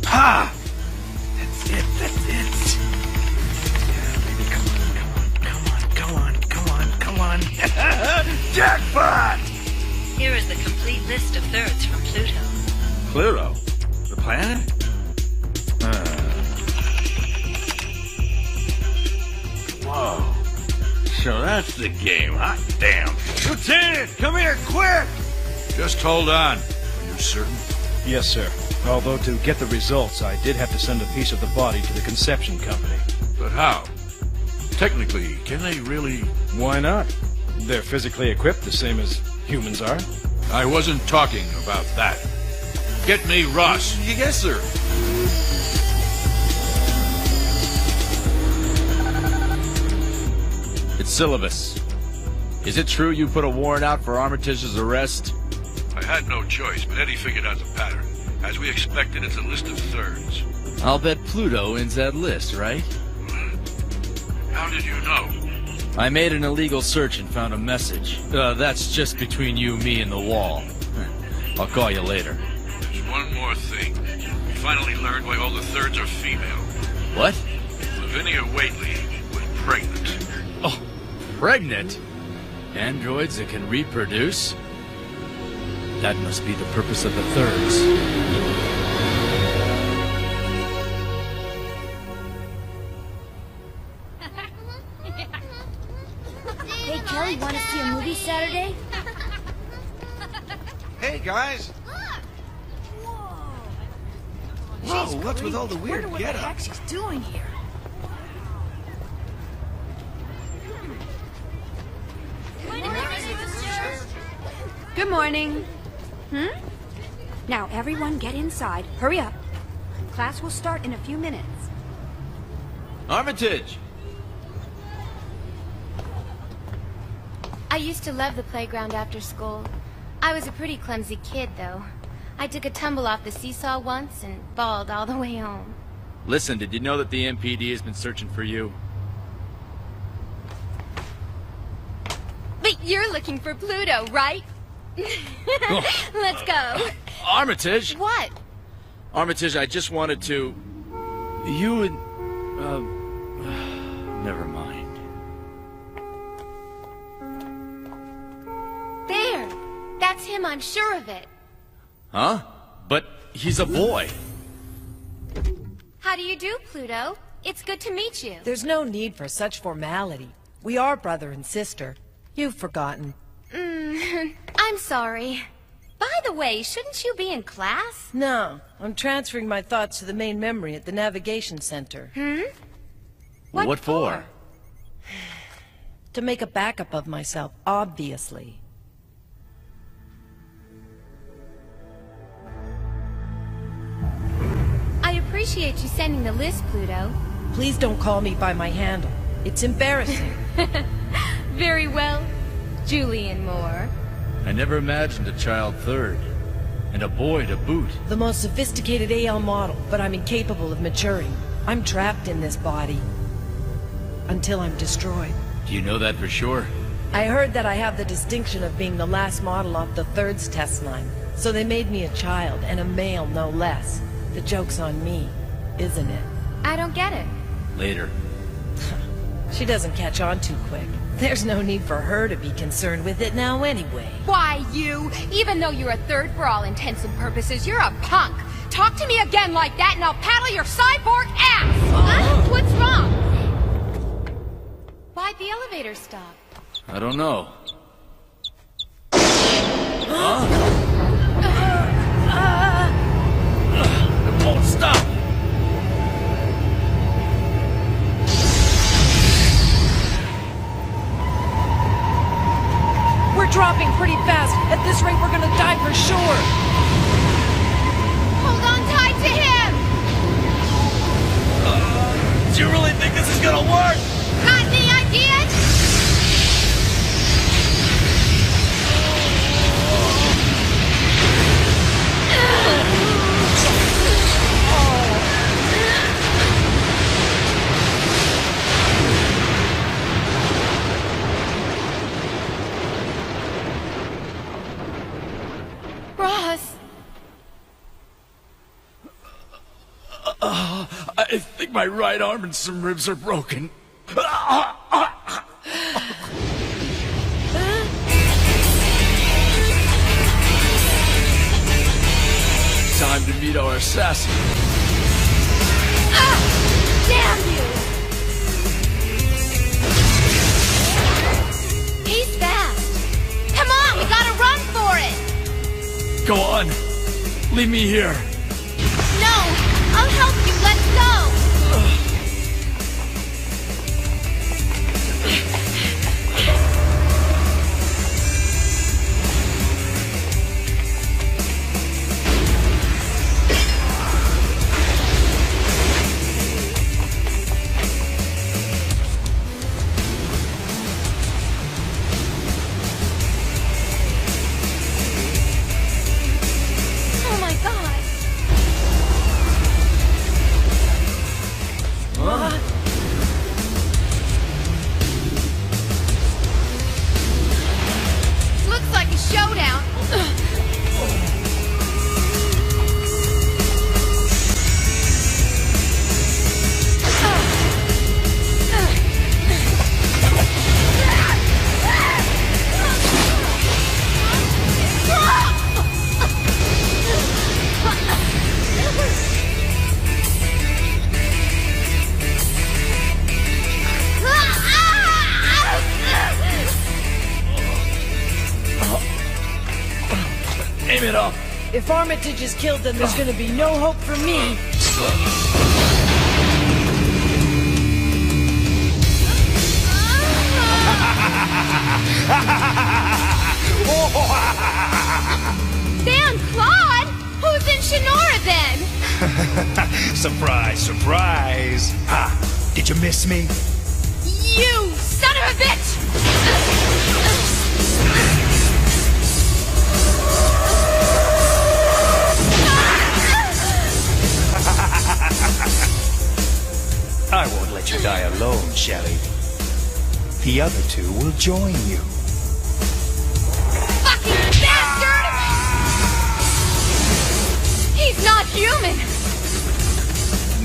Ha! That's it, that's it. Yeah, baby, come on. Jackpot! Here is the complete list of thirds from Pluto. Pluto? The planet? Whoa. So that's the game, huh? Damn. Lieutenant, come here, quick! Just hold on. Are you certain? Yes, sir. Although to get the results, I did have to send a piece of the body to the conception company. But how? Technically, can they really... Why not? They're physically equipped the same as humans are. I wasn't talking about that. Get me Ross. Yes, sir. It's Syllabus. Is it true you put a warrant out for Armitage's arrest? I had no choice, but Eddie figured out the pattern. As we expected, it's a list of thirds. I'll bet Pluto ends that list, right? How did you know? I made an illegal search and found a message. That's just between you, me, and the wall. I'll call you later. There's one more thing. We finally learned why all the thirds are female. What? Lavinia Whately was pregnant. Oh, pregnant? Androids that can reproduce? That must be the purpose of the thirds. Hey, Kelly, want to see a movie Saturday? Hey, guys. Whoa, what's with all the weird Wonder what the get-up? heck she's doing here. Good morning. Now, everyone get inside. Hurry up. Class will start in a few minutes. Armitage! I used to love the playground after school. I was a pretty clumsy kid, though. I took a tumble off the seesaw once and bawled all the way home. Listen, did you know that the MPD has been searching for you? But you're looking for Pluto, right? Let's go. Armitage! What? Armitage, I just wanted to... You and... never mind. There! That's him, I'm sure of it. Huh? But he's a boy. How do you do, Pluto? It's good to meet you. There's no need for such formality. We are brother and sister. You've forgotten. I'm sorry. By the way, shouldn't you be in class? No, I'm transferring my thoughts to the main memory at the navigation center. What for? To make a backup of myself, obviously. I appreciate you sending the list, Pluto. Please don't call me by my handle. It's embarrassing. Very well, Julian Moore. I never imagined a child third. And a boy to boot. The most sophisticated AL model, but I'm incapable of maturing. I'm trapped in this body. Until I'm destroyed. Do you know that for sure? I heard that I have the distinction of being the last model off the Third's test line. So they made me a child, and a male no less. The joke's on me, isn't it? I don't get it. Later. She doesn't catch on too quick. There's no need for her to be concerned with it now anyway. Why, you? Even though you're a third for all intents and purposes, you're a punk. Talk to me again like that and I'll paddle your cyborg ass! Huh? What's wrong? Why'd the elevator stop? I don't know. Huh? It won't stop! We're dropping pretty fast. At this rate, we're gonna die for sure. Hold on tight to him! Do you really think this is gonna work? Got any ideas? Ross! I think my right arm and some ribs are broken. Time to meet our assassin. Damn you! He's fast. Come on, we gotta run for it! Go on. Leave me here. No! I'll help you, let's go! Oh my god! Looks like a showdown. Aim it up. If Armitage is killed, then there's gonna be no hope for me. Damn, Claude! Who's in Shinora then? Surprise, surprise. Ah, did you miss me? You son of a bitch! Shelley. The other two will join you. Fucking bastard! He's not human!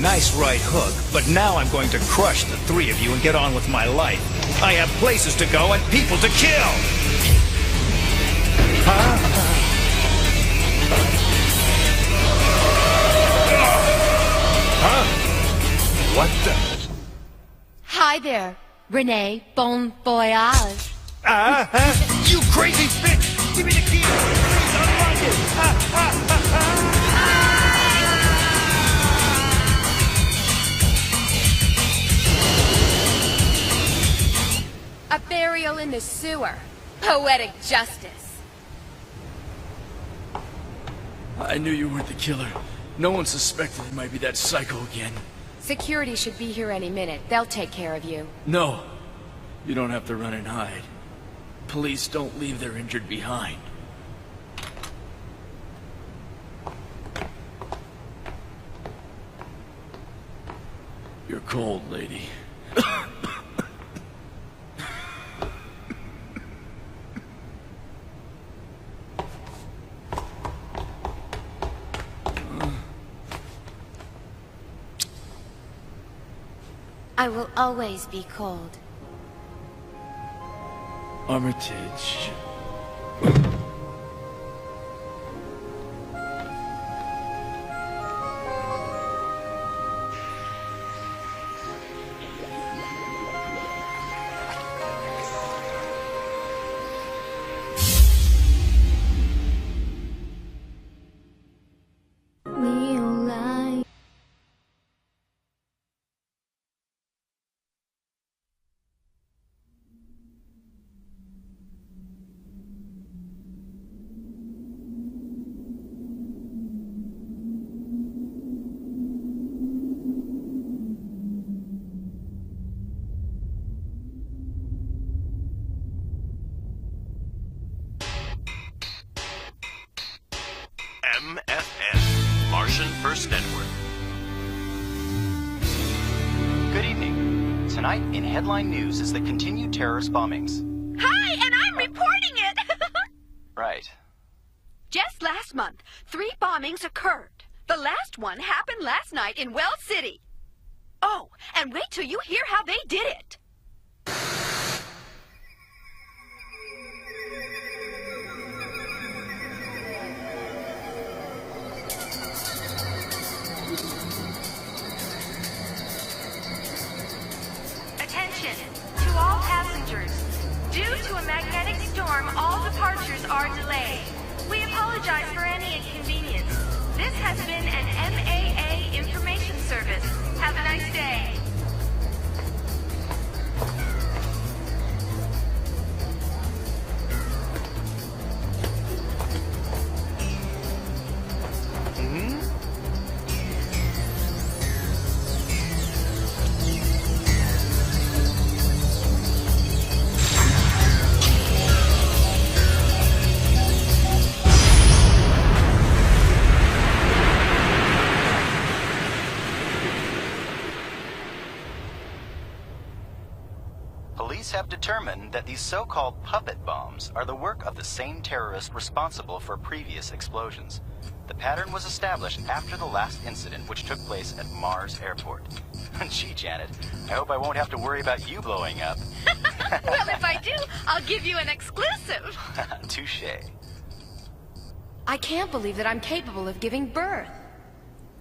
Nice right hook, but now I'm going to crush the three of you and get on with my life. I have places to go and people to kill! Huh? What the? Hi there, Renee. Bon voyage. You crazy bitch! Give me the key! Please unlock it! A burial in the sewer. Poetic justice. I knew you weren't the killer. No one suspected it might be that psycho again. Security should be here any minute. They'll take care of you. No. You don't have to run and hide. Police don't leave their injured behind. You're cold, lady. I will always be cold. Armitage. MFN, Martian First Network. Good evening. Tonight in headline news is the continued terrorist bombings. Hi, and I'm reporting it! Right. Just last month, 3 bombings occurred. The last one happened last night in Wells City. Oh, and wait till you hear how they did it. Attention to all passengers. Due to a magnetic storm, all departures are delayed. We apologize for any inconvenience. This has been an MAA information service. Have a nice day. Police have determined that these so-called puppet bombs are the work of the same terrorist responsible for previous explosions. The pattern was established after the last incident, which took place at Mars Airport. Gee, Janet, I hope I won't have to worry about you blowing up. Well, if I do, I'll give you an exclusive. Touché. I can't believe that I'm capable of giving birth.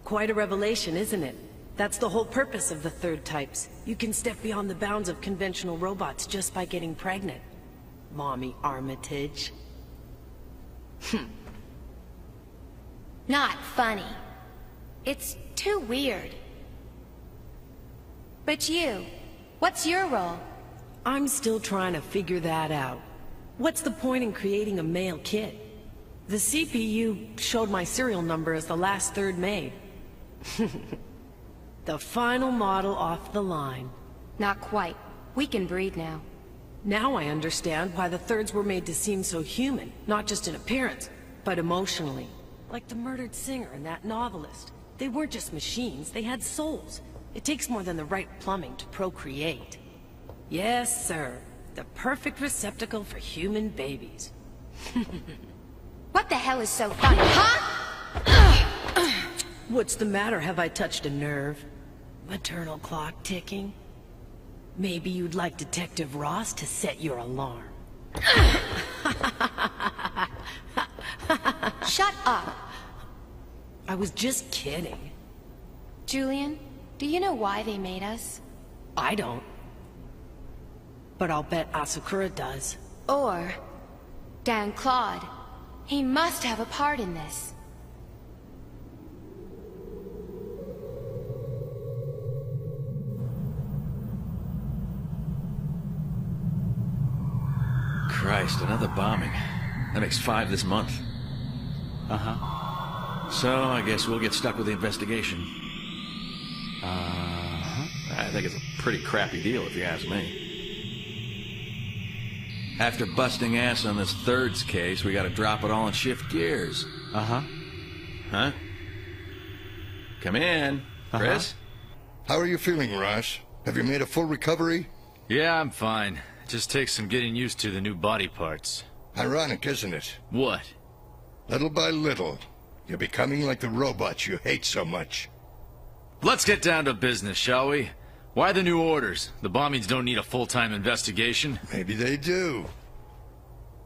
Quite a revelation, isn't it? That's the whole purpose of the third types. You can step beyond the bounds of conventional robots just by getting pregnant. Mommy Armitage. Not funny. It's too weird. But you, what's your role? I'm still trying to figure that out. What's the point in creating a male kid? The CPU showed my serial number as the last third made. The final model off the line. Not quite. We can breed now. Now I understand why the thirds were made to seem so human, not just in appearance, but emotionally. Like the murdered singer and that novelist. They weren't just machines, they had souls. It takes more than the right plumbing to procreate. Yes, sir. The perfect receptacle for human babies. What the hell is so funny, huh? What's the matter? Have I touched a nerve? Maternal clock ticking? Maybe you'd like Detective Ross to set your alarm. Shut up. I was just kidding. Julian, do you know why they made us? I don't. But I'll bet Asakura does. Or Dan Claude. He must have a part in this. Christ, another bombing. That makes 5 this month. Uh-huh. So, I guess we'll get stuck with the investigation. Uh-huh. I think it's a pretty crappy deal, if you ask me. After busting ass on this Thirds case, we gotta drop it all and shift gears. Uh-huh. Huh? Come in, Chris. How are you feeling, Ross? Have you made a full recovery? Yeah, I'm fine. It just takes some getting used to the new body parts. Ironic, isn't it? What? Little by little, you're becoming like the robots you hate so much. Let's get down to business, shall we? Why the new orders? The bombings don't need a full-time investigation. Maybe they do.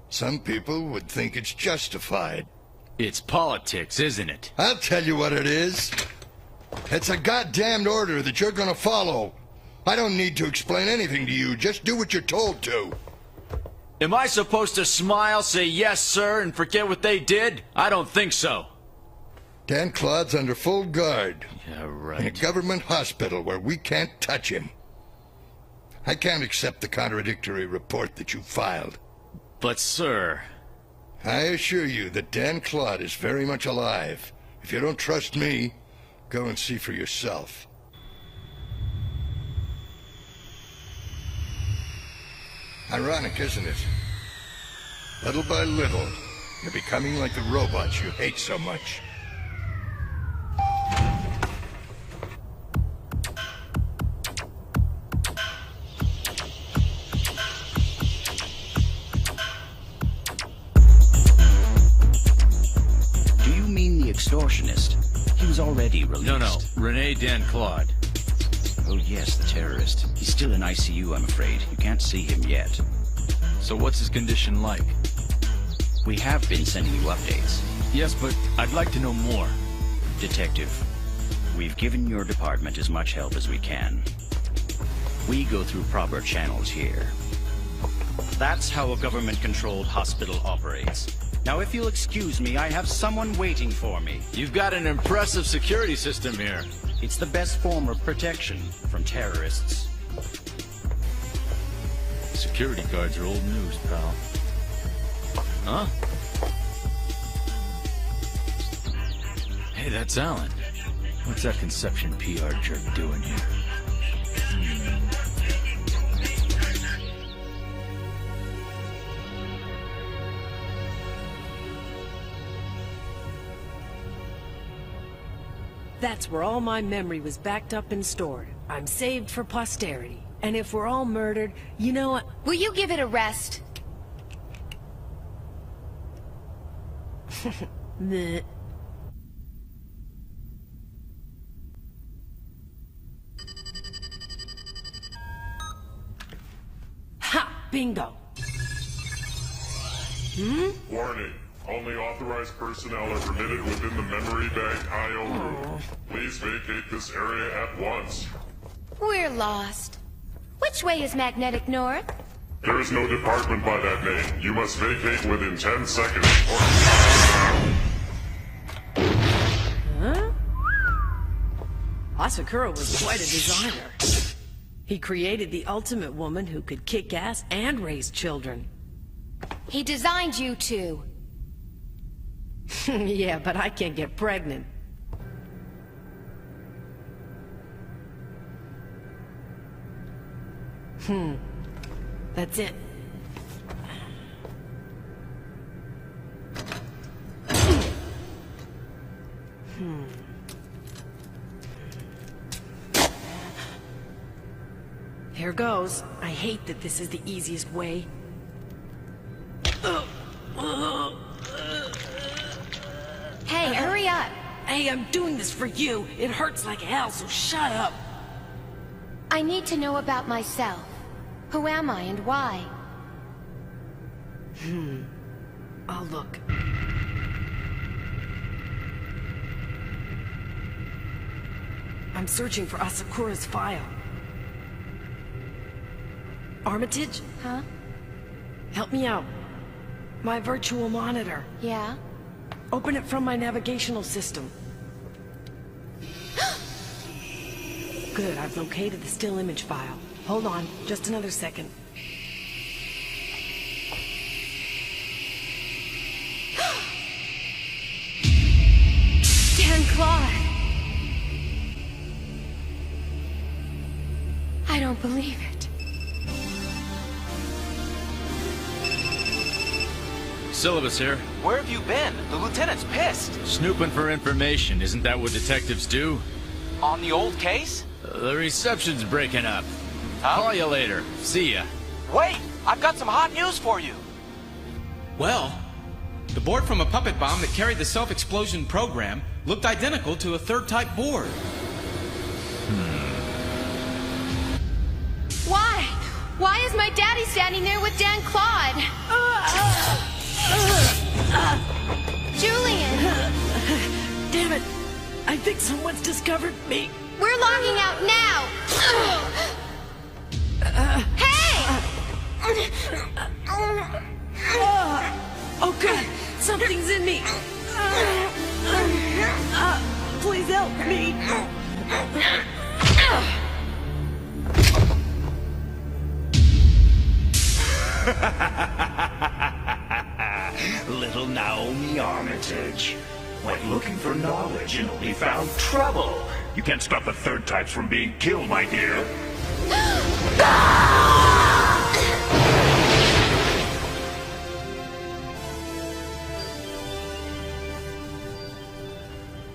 Some people would think it's justified. It's politics, isn't it? I'll tell you what it is. It's a goddamned order that you're gonna follow. I don't need to explain anything to you. Just do what you're told to. Am I supposed to smile, say yes, sir, and forget what they did? I don't think so. Dan Claude's under full guard. Yeah, right. In a government hospital where we can't touch him. I can't accept the contradictory report that you filed. But, sir... I assure you that Dan Claude is very much alive. If you don't trust me, go and see for yourself. Ironic, isn't it? Little by little, you're becoming like the robots you hate so much. Do you mean the extortionist? He was already released. No, Rene Dan Claude. Oh yes, the terrorist. He's still in ICU, I'm afraid. You can't see him yet. So what's his condition like? We have been sending you updates. Yes, but I'd like to know more. Detective, we've given your department as much help as we can. We go through proper channels here. That's how a government-controlled hospital operates. Now, if you'll excuse me, I have someone waiting for me. You've got an impressive security system here. It's the best form of protection from terrorists. Security guards are old news, pal. Huh? Hey, that's Alan. What's that Conception PR jerk doing here? That's where all my memory was backed up and stored. I'm saved for posterity. And if we're all murdered, you know what? Will you give it a rest? Meh. Ha! Bingo! Warning. Only authorized personnel are permitted within the memory bank IO room. Please vacate this area at once. We're lost. Which way is magnetic north? There is no department by that name. You must vacate within 10 seconds Huh? Asakura was quite a designer. He created the ultimate woman who could kick ass and raise children. He designed you too. Yeah, but I can't get pregnant. That's it. Here goes. I hate that this is the easiest way. Hey, hurry up. Hey, I'm doing this for you. It hurts like hell, so shut up. I need to know about myself. Who am I and why? I'll look. I'm searching for Asakura's file. Armitage? Huh? Help me out. My virtual monitor. Yeah? Open it from my navigational system. Good, I've located the still image file. Hold on, just another second. Dan Claude! I don't believe it. Syllabus here. Where have you been? The lieutenant's pissed. Snooping for information. Isn't that what detectives do? On the old case? The reception's breaking up. Huh? Call you later. See ya. Wait! I've got some hot news for you. Well, the board from a puppet bomb that carried the self-explosion program looked identical to a third-type board. Why? Why is my daddy standing there with Dan Claude? Julian! Damn it! I think someone's discovered me. We're logging out now! Hey! Oh god! Something's in me! Please help me! Little Naomi Armitage. Went looking for knowledge and only found trouble. You can't stop the third types from being killed, my dear.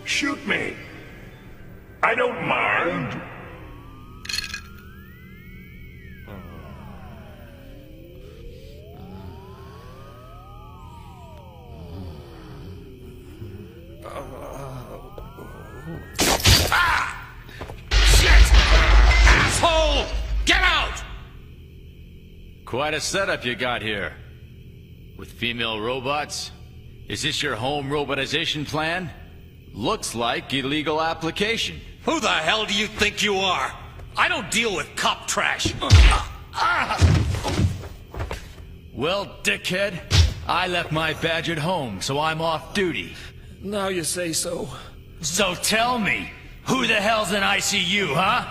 Shoot me. I don't mind. Asshole! Get out! Quite a setup you got here. With female robots? Is this your home robotization plan? Looks like illegal application. Who the hell do you think you are? I don't deal with cop trash. Well, dickhead, I left my badge at home, so I'm off duty. Now you say so. So tell me, who the hell's in ICU, huh?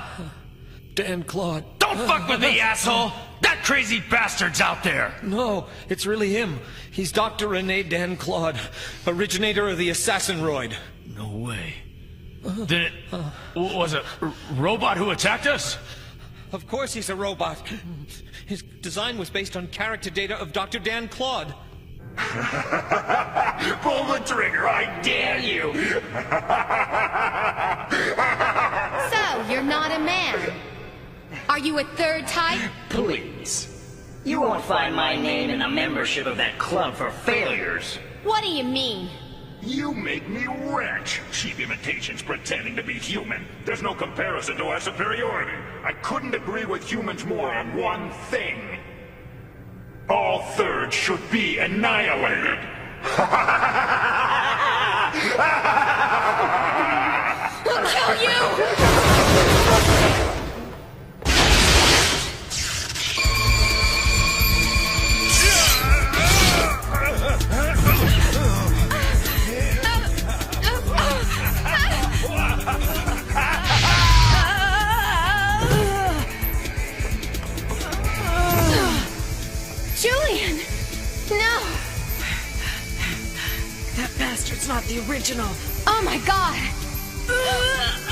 Dan Claude. Don't fuck with me, asshole! That crazy bastard's out there! No, it's really him. He's Dr. Rene Dan Claude, originator of the Assassinroid. No way. Then it was a robot who attacked us? Of course he's a robot. His design was based on character data of Dr. Dan Claude. Pull the trigger, I dare you! So, you're not a man. Are you a third type? Please. You won't find my name in the membership of that club for failures. What do you mean? You make me wretch. Cheap imitations pretending to be human. There's no comparison to our superiority. I couldn't agree with humans more on one thing. All thirds should be annihilated. I'll kill you! Julian! No! That bastard's not the original. Oh my god!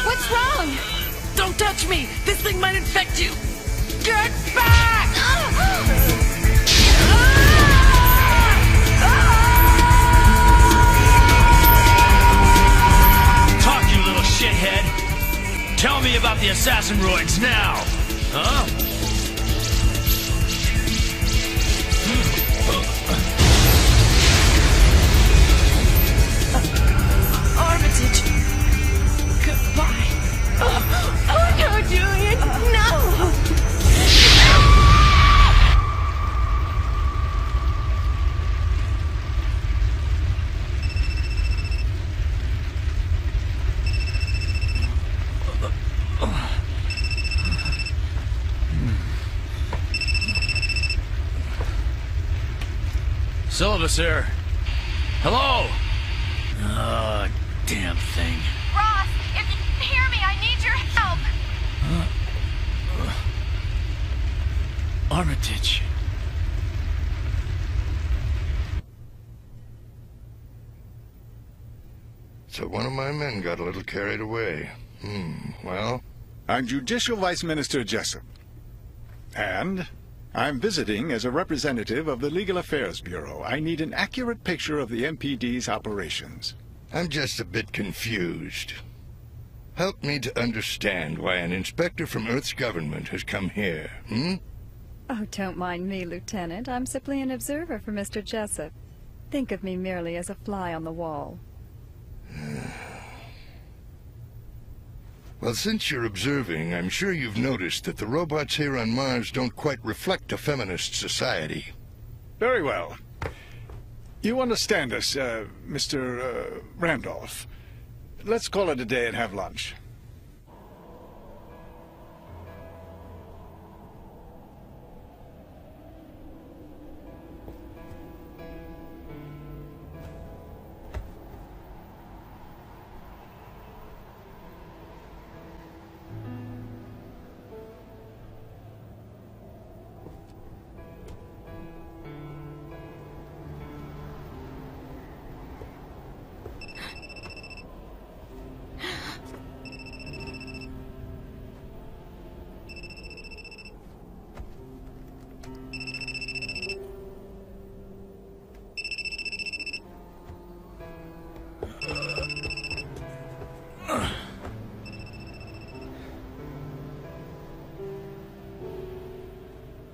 What's wrong? Don't touch me! This thing might infect you! Get back! Talk, you little shithead! Tell me about the Assassinroids now! Huh? Syllabus here. Hello? Oh, damn thing. Ross, if you can hear me, I need your help. Armitage. So one of my men got a little carried away. Well? I'm Judicial Vice Minister Jessup. And I'm visiting as a representative of the Legal Affairs Bureau. I need an accurate picture of the MPD's operations. I'm just a bit confused. Help me to understand why an inspector from Earth's government has come here, Oh, don't mind me, Lieutenant. I'm simply an observer for Mr. Jessup. Think of me merely as a fly on the wall. Well, since you're observing, I'm sure you've noticed that the robots here on Mars don't quite reflect a feminist society. Very well. You understand us, Mr. Randolph. Let's call it a day and have lunch.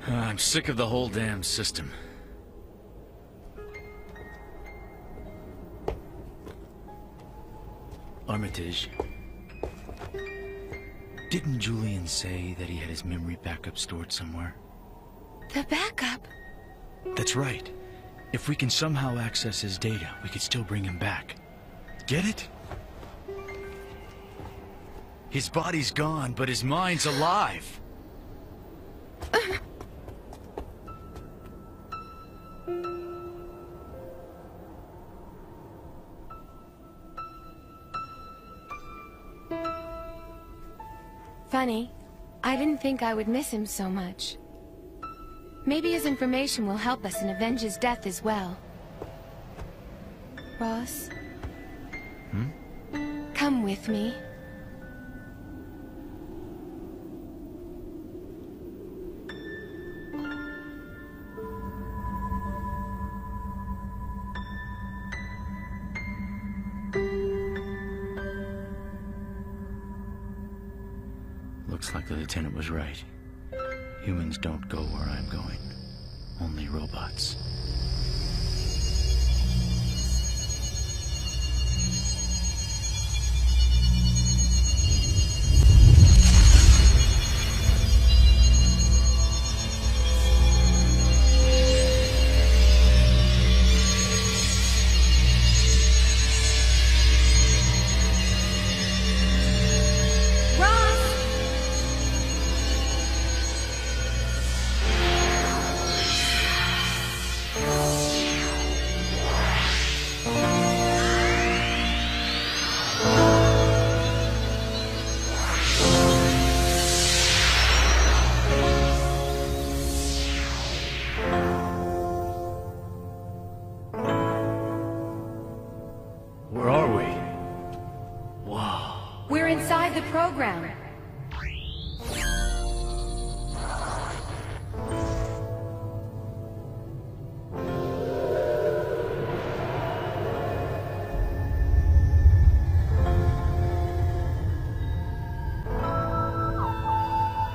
I'm sick of the whole damn system. Armitage. Didn't Julian say that he had his memory backup stored somewhere? The backup? That's right. If we can somehow access his data, we could still bring him back. Get it? His body's gone, but his mind's alive. Funny. I didn't think I would miss him so much. Maybe his information will help us and avenge his death as well. Ross? Come with me. Looks like the lieutenant was right. Humans don't go where I'm going. Only robots. Where are we? Wow. We're inside the program.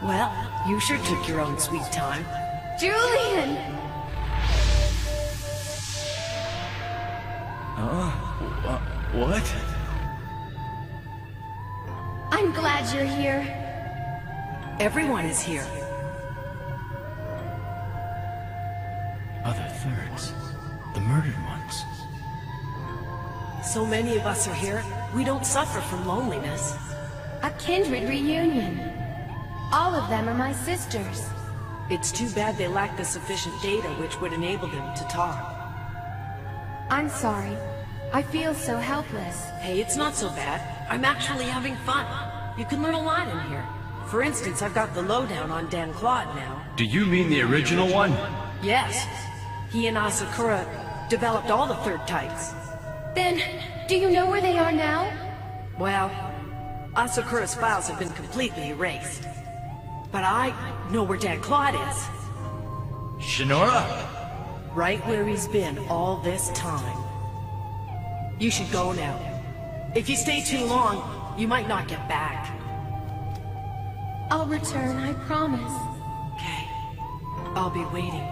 Well, you sure took your own sweet time. Julian! What? I'm glad you're here. Everyone is here. Other thirds. The murdered ones. So many of us are here, we don't suffer from loneliness. A kindred reunion. All of them are my sisters. It's too bad they lack the sufficient data which would enable them to talk. I'm sorry. I feel so helpless. Hey, it's not so bad. I'm actually having fun. You can learn a lot in here. For instance, I've got the lowdown on Dan Claude now. Do you mean the original one? Yes. He and Asakura developed all the third types. Then, do you know where they are now? Well, Asakura's files have been completely erased. But I know where Dan Claude is. Shinora? Right where he's been all this time. You should go now. If you stay too long, you might not get back. I'll return, I promise. Okay. I'll be waiting.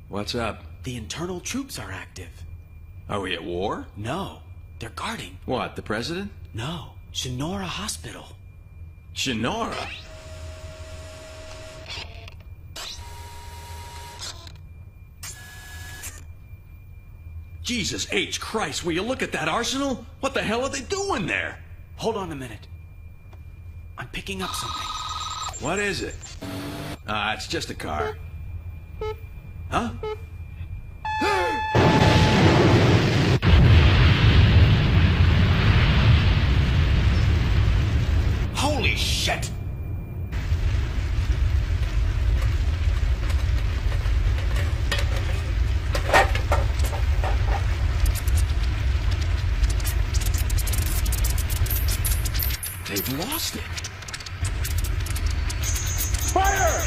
What's up? The internal troops are active. Are we at war? No, they're guarding. What, the president? No, Shinora Hospital. Shinora? Jesus H. Christ, will you look at that arsenal? What the hell are they doing there? Hold on a minute. I'm picking up something. What is it? Ah, it's just a car. Huh? Holy shit! They've lost it. Fire!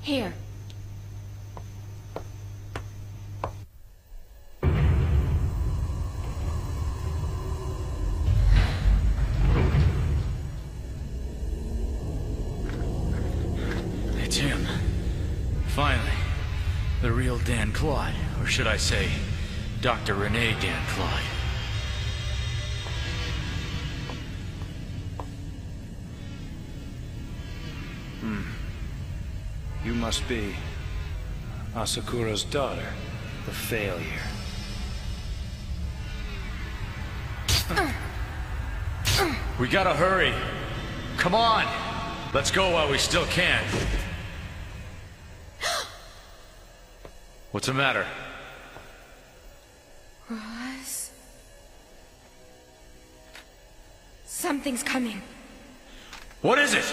Here. It's him. Finally. The real Dan Claude. Or should I say, Dr. Renee Dan Claude. You must be Asakura's daughter, the failure. We gotta hurry. Come on. Let's go while we still can. What's the matter? Ross? Something's coming. What is it?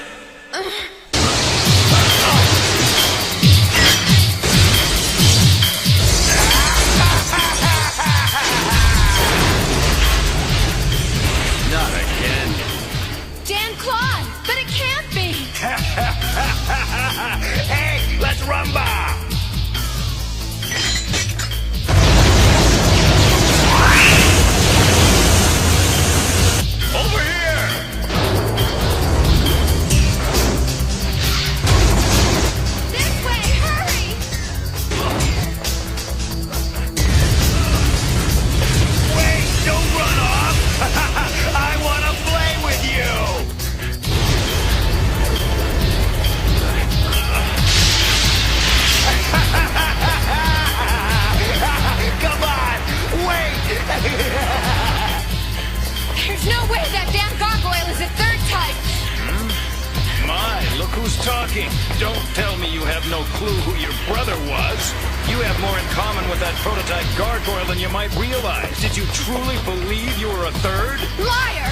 Not again. Dan Claude! But it can't be! Hey, let's rumba! Over here! This way! Hurry! Wait, don't run off! I want to play with you! Come on, wait! There's no way that damn gargoyle is a third type! My, look who's talking. Don't tell me you have no clue who your brother was. You have more in common with that prototype gargoyle than you might realize. Did you truly believe you were a third? Liar!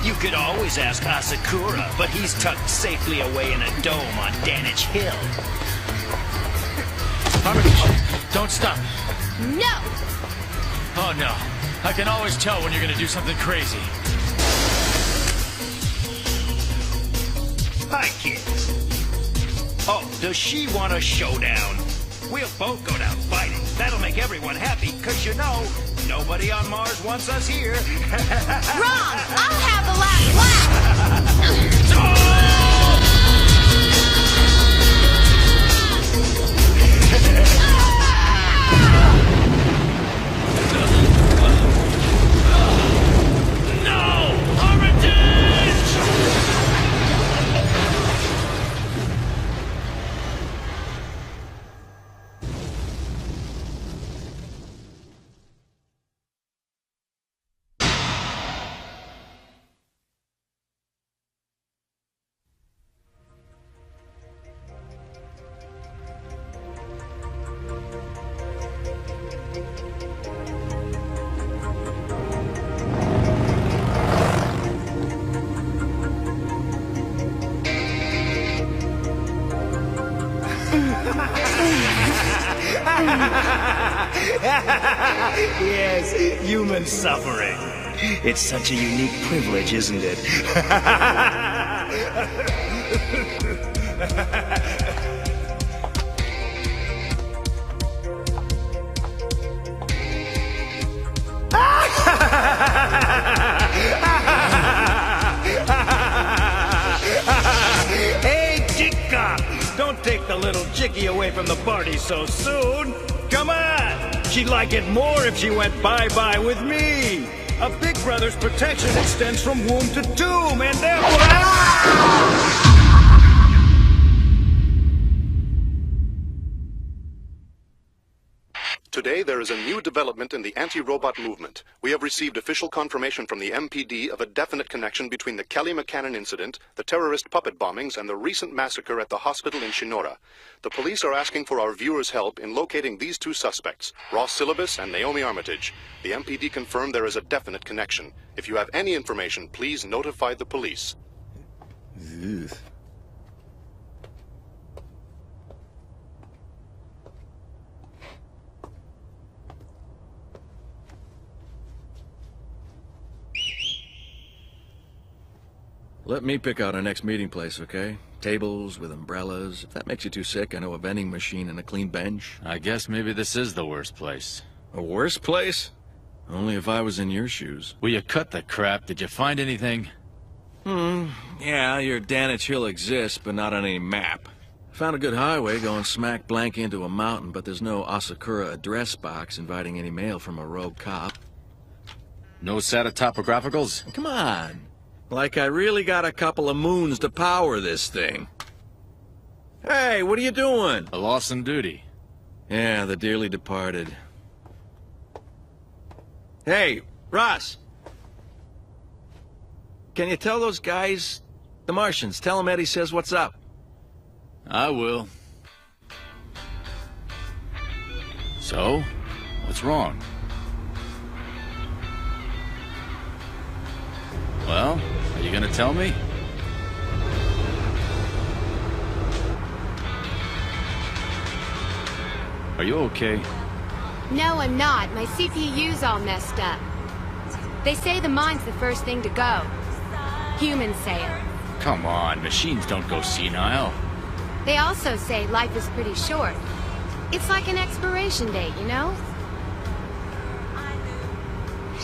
You could always ask Asakura, but he's tucked safely away in a dome on Danich Hill. Armitage, don't stop. No! Oh no. I can always tell when you're gonna do something crazy. Hi, kids. Oh, does she want a showdown? We'll both go down fighting. That'll make everyone happy, because you know, nobody on Mars wants us here. Wrong! I'll have the last laugh! Yes, human suffering. It's such a unique privilege, isn't it? Hey, Chica! Don't take the little chickie away from the party so soon. Come on! She'd like it more if she went bye-bye with me. A big brother's protection extends from womb to tomb, and therefore... Today, there is a new development in the anti-robot movement. We have received official confirmation from the MPD of a definite connection between the Kelly McCannon incident, the terrorist puppet bombings, and the recent massacre at the hospital in Shinora. The police are asking for our viewers' help in locating these two suspects, Ross Syllabus and Naomi Armitage. The MPD confirmed there is a definite connection. If you have any information, please notify the police. Ugh. Let me pick out our next meeting place, okay? Tables with umbrellas. If that makes you too sick, I know a vending machine and a clean bench. I guess maybe this is the worst place. A worse place? Only if I was in your shoes. Will you cut the crap? Did you find anything? Yeah, your Danich Hill exists, but not on any map. Found a good highway going smack blank into a mountain, but there's no Asakura address box inviting any mail from a rogue cop. No set of topographicals? Come on. Like I really got a couple of moons to power this thing. Hey, what are you doing? A loss in duty. Yeah, the dearly departed. Hey, Ross. Can you tell those guys, the Martians, tell them Eddie says what's up? I will. So, what's wrong? Well, are you gonna tell me? Are you okay? No, I'm not. My CPU's all messed up. They say the mine's the first thing to go. Humans say it. Come on, machines don't go senile. They also say life is pretty short. It's like an expiration date, you know?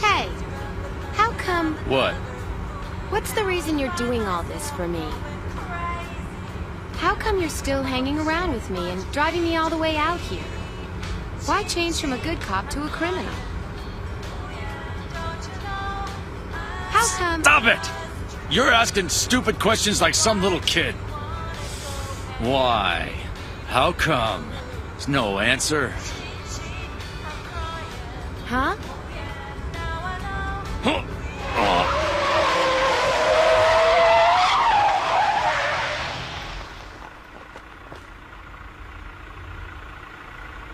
Hey, how come... What? What's the reason you're doing all this for me? How come you're still hanging around with me and driving me all the way out here? Why change from a good cop to a criminal? How come... Stop it! You're asking stupid questions like some little kid. Why? How come? There's no answer. Huh?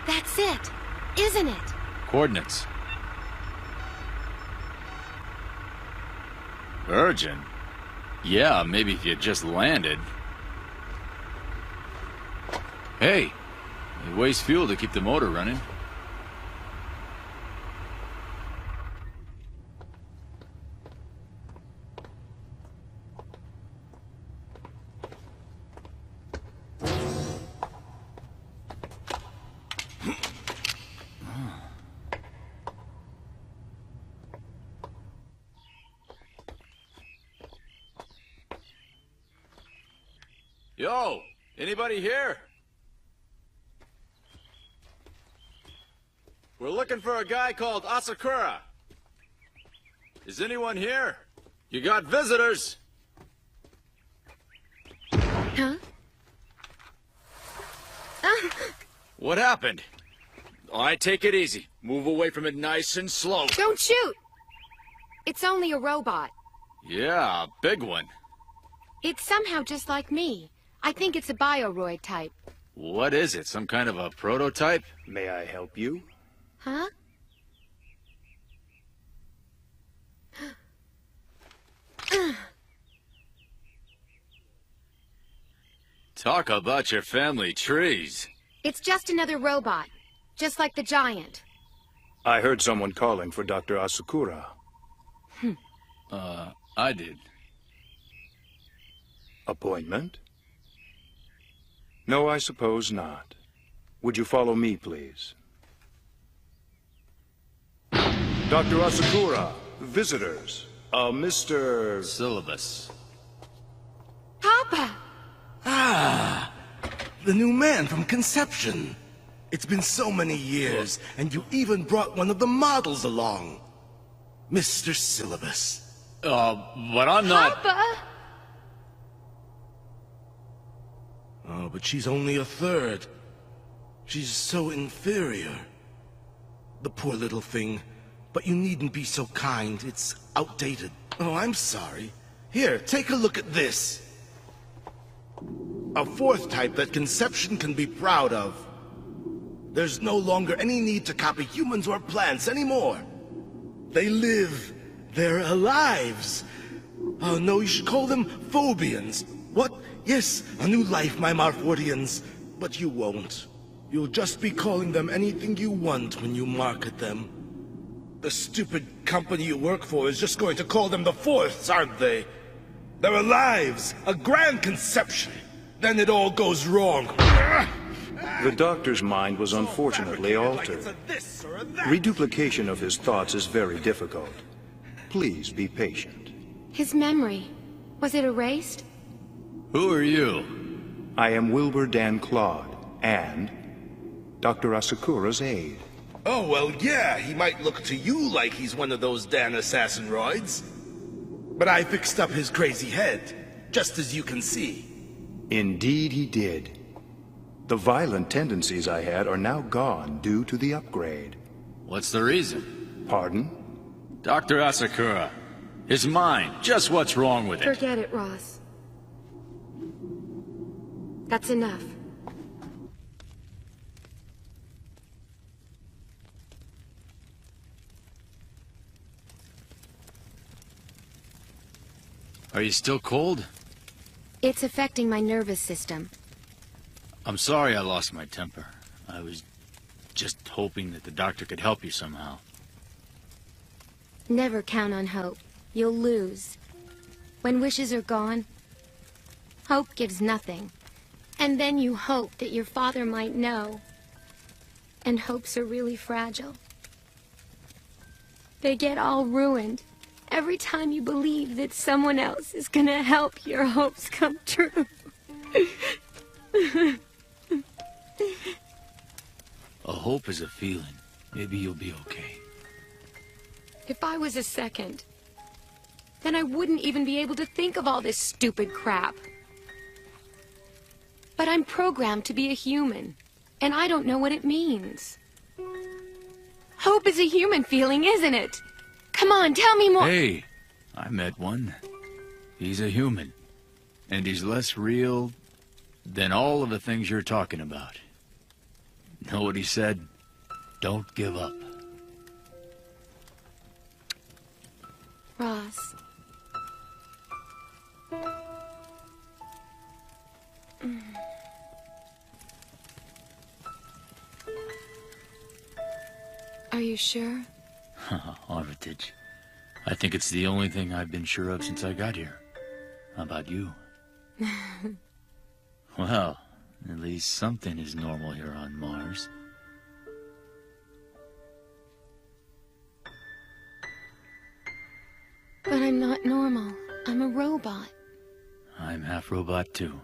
That's it, isn't it? Coordinates. Virgin? Yeah, maybe if you just landed. Hey, it wastes fuel to keep the motor running. Yo, anybody here? We're looking for a guy called Asakura. Is anyone here? You got visitors. Huh? What happened? All right, take it easy. Move away from it nice and slow. Don't shoot! It's only a robot. Yeah, a big one. It's somehow just like me. I think it's a bioroid type. What is it? Some kind of a prototype? May I help you? Huh? Talk about your family trees. It's just another robot. Just like the giant. I heard someone calling for Dr. Asakura. I did. Appointment? No, I suppose not. Would you follow me, please? Dr. Asakura, visitors. Mr. Syllabus. Papa! Ah, the new man from Conception. It's been so many years, and you even brought one of the models along. Mr. Syllabus. But I'm not... Papa! Oh, but she's only a third. She's so inferior. The poor little thing. But you needn't be so kind. It's outdated. Oh, I'm sorry. Here, take a look at this. A fourth type that Conception can be proud of. There's no longer any need to copy humans or plants anymore. They live their lives. Oh, no, you should call them Phobians. What? Yes, a new life, my Marfordians. But you won't. You'll just be calling them anything you want when you market them. The stupid company you work for is just going to call them the Fourths, aren't they? Their lives, a grand conception. Then it all goes wrong. The doctor's mind was unfortunately altered. Reduplication of his thoughts is very difficult. Please be patient. His memory. Was it erased? Who are you? I am Wilbur Dan Claude, and Dr. Asakura's aide. Oh, well, yeah, he might look to you like he's one of those Dan assassin-roids. But I fixed up his crazy head, just as you can see. Indeed he did. The violent tendencies I had are now gone due to the upgrade. What's the reason? Pardon? Dr. Asakura. His mind. Just what's wrong with it? Forget it, Ross. That's enough. Are you still cold? It's affecting my nervous system. I'm sorry I lost my temper. I was just hoping that the doctor could help you somehow. Never count on hope. You'll lose. When wishes are gone, hope gives nothing. And then you hope that your father might know. And hopes are really fragile. They get all ruined every time you believe that someone else is gonna help your hopes come true. A hope is a feeling. Maybe you'll be okay. If I was a second, then I wouldn't even be able to think of all this stupid crap. But I'm programmed to be a human, and I don't know what it means. Hope is a human feeling, isn't it? Come on, tell me more. Hey, I met one. He's a human. And he's less real than all of the things you're talking about. Know what he said? Don't give up. Ross. Are you sure? Armitage. I think it's the only thing I've been sure of since I got here. How about you? Well, at least something is normal here on Mars. But I'm not normal. I'm a robot. I'm half robot too.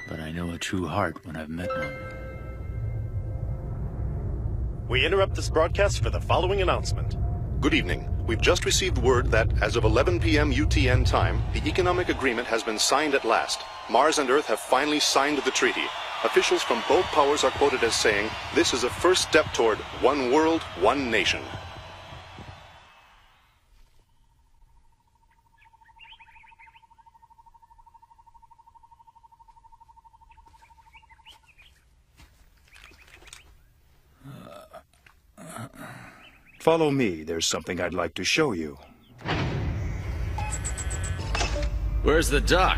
but I know a true heart when I've met one. We interrupt this broadcast for the following announcement. Good evening. We've just received word that, as of 11 p.m. UTN time, the economic agreement has been signed at last. Mars and Earth have finally signed the treaty. Officials from both powers are quoted as saying, this is a first step toward one world, one nation. Follow me. There's something I'd like to show you. Where's the doc?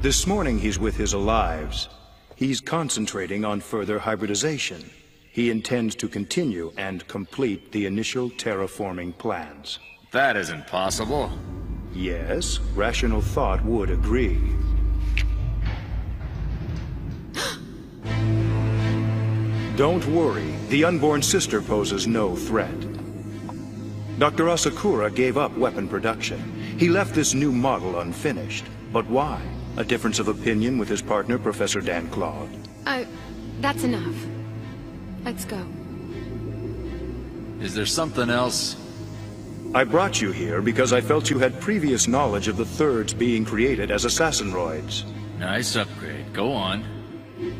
This morning he's with his alives. He's concentrating on further hybridization. He intends to continue and complete the initial terraforming plans. That isn't possible. Yes, rational thought would agree. Don't worry, the unborn sister poses no threat. Dr. Asakura gave up weapon production. He left this new model unfinished. But why? A difference of opinion with his partner, Professor Dan Claude? That's enough. Let's go. Is there something else? I brought you here because I felt you had previous knowledge of the Thirds being created as assassinroids. Nice upgrade. Go on.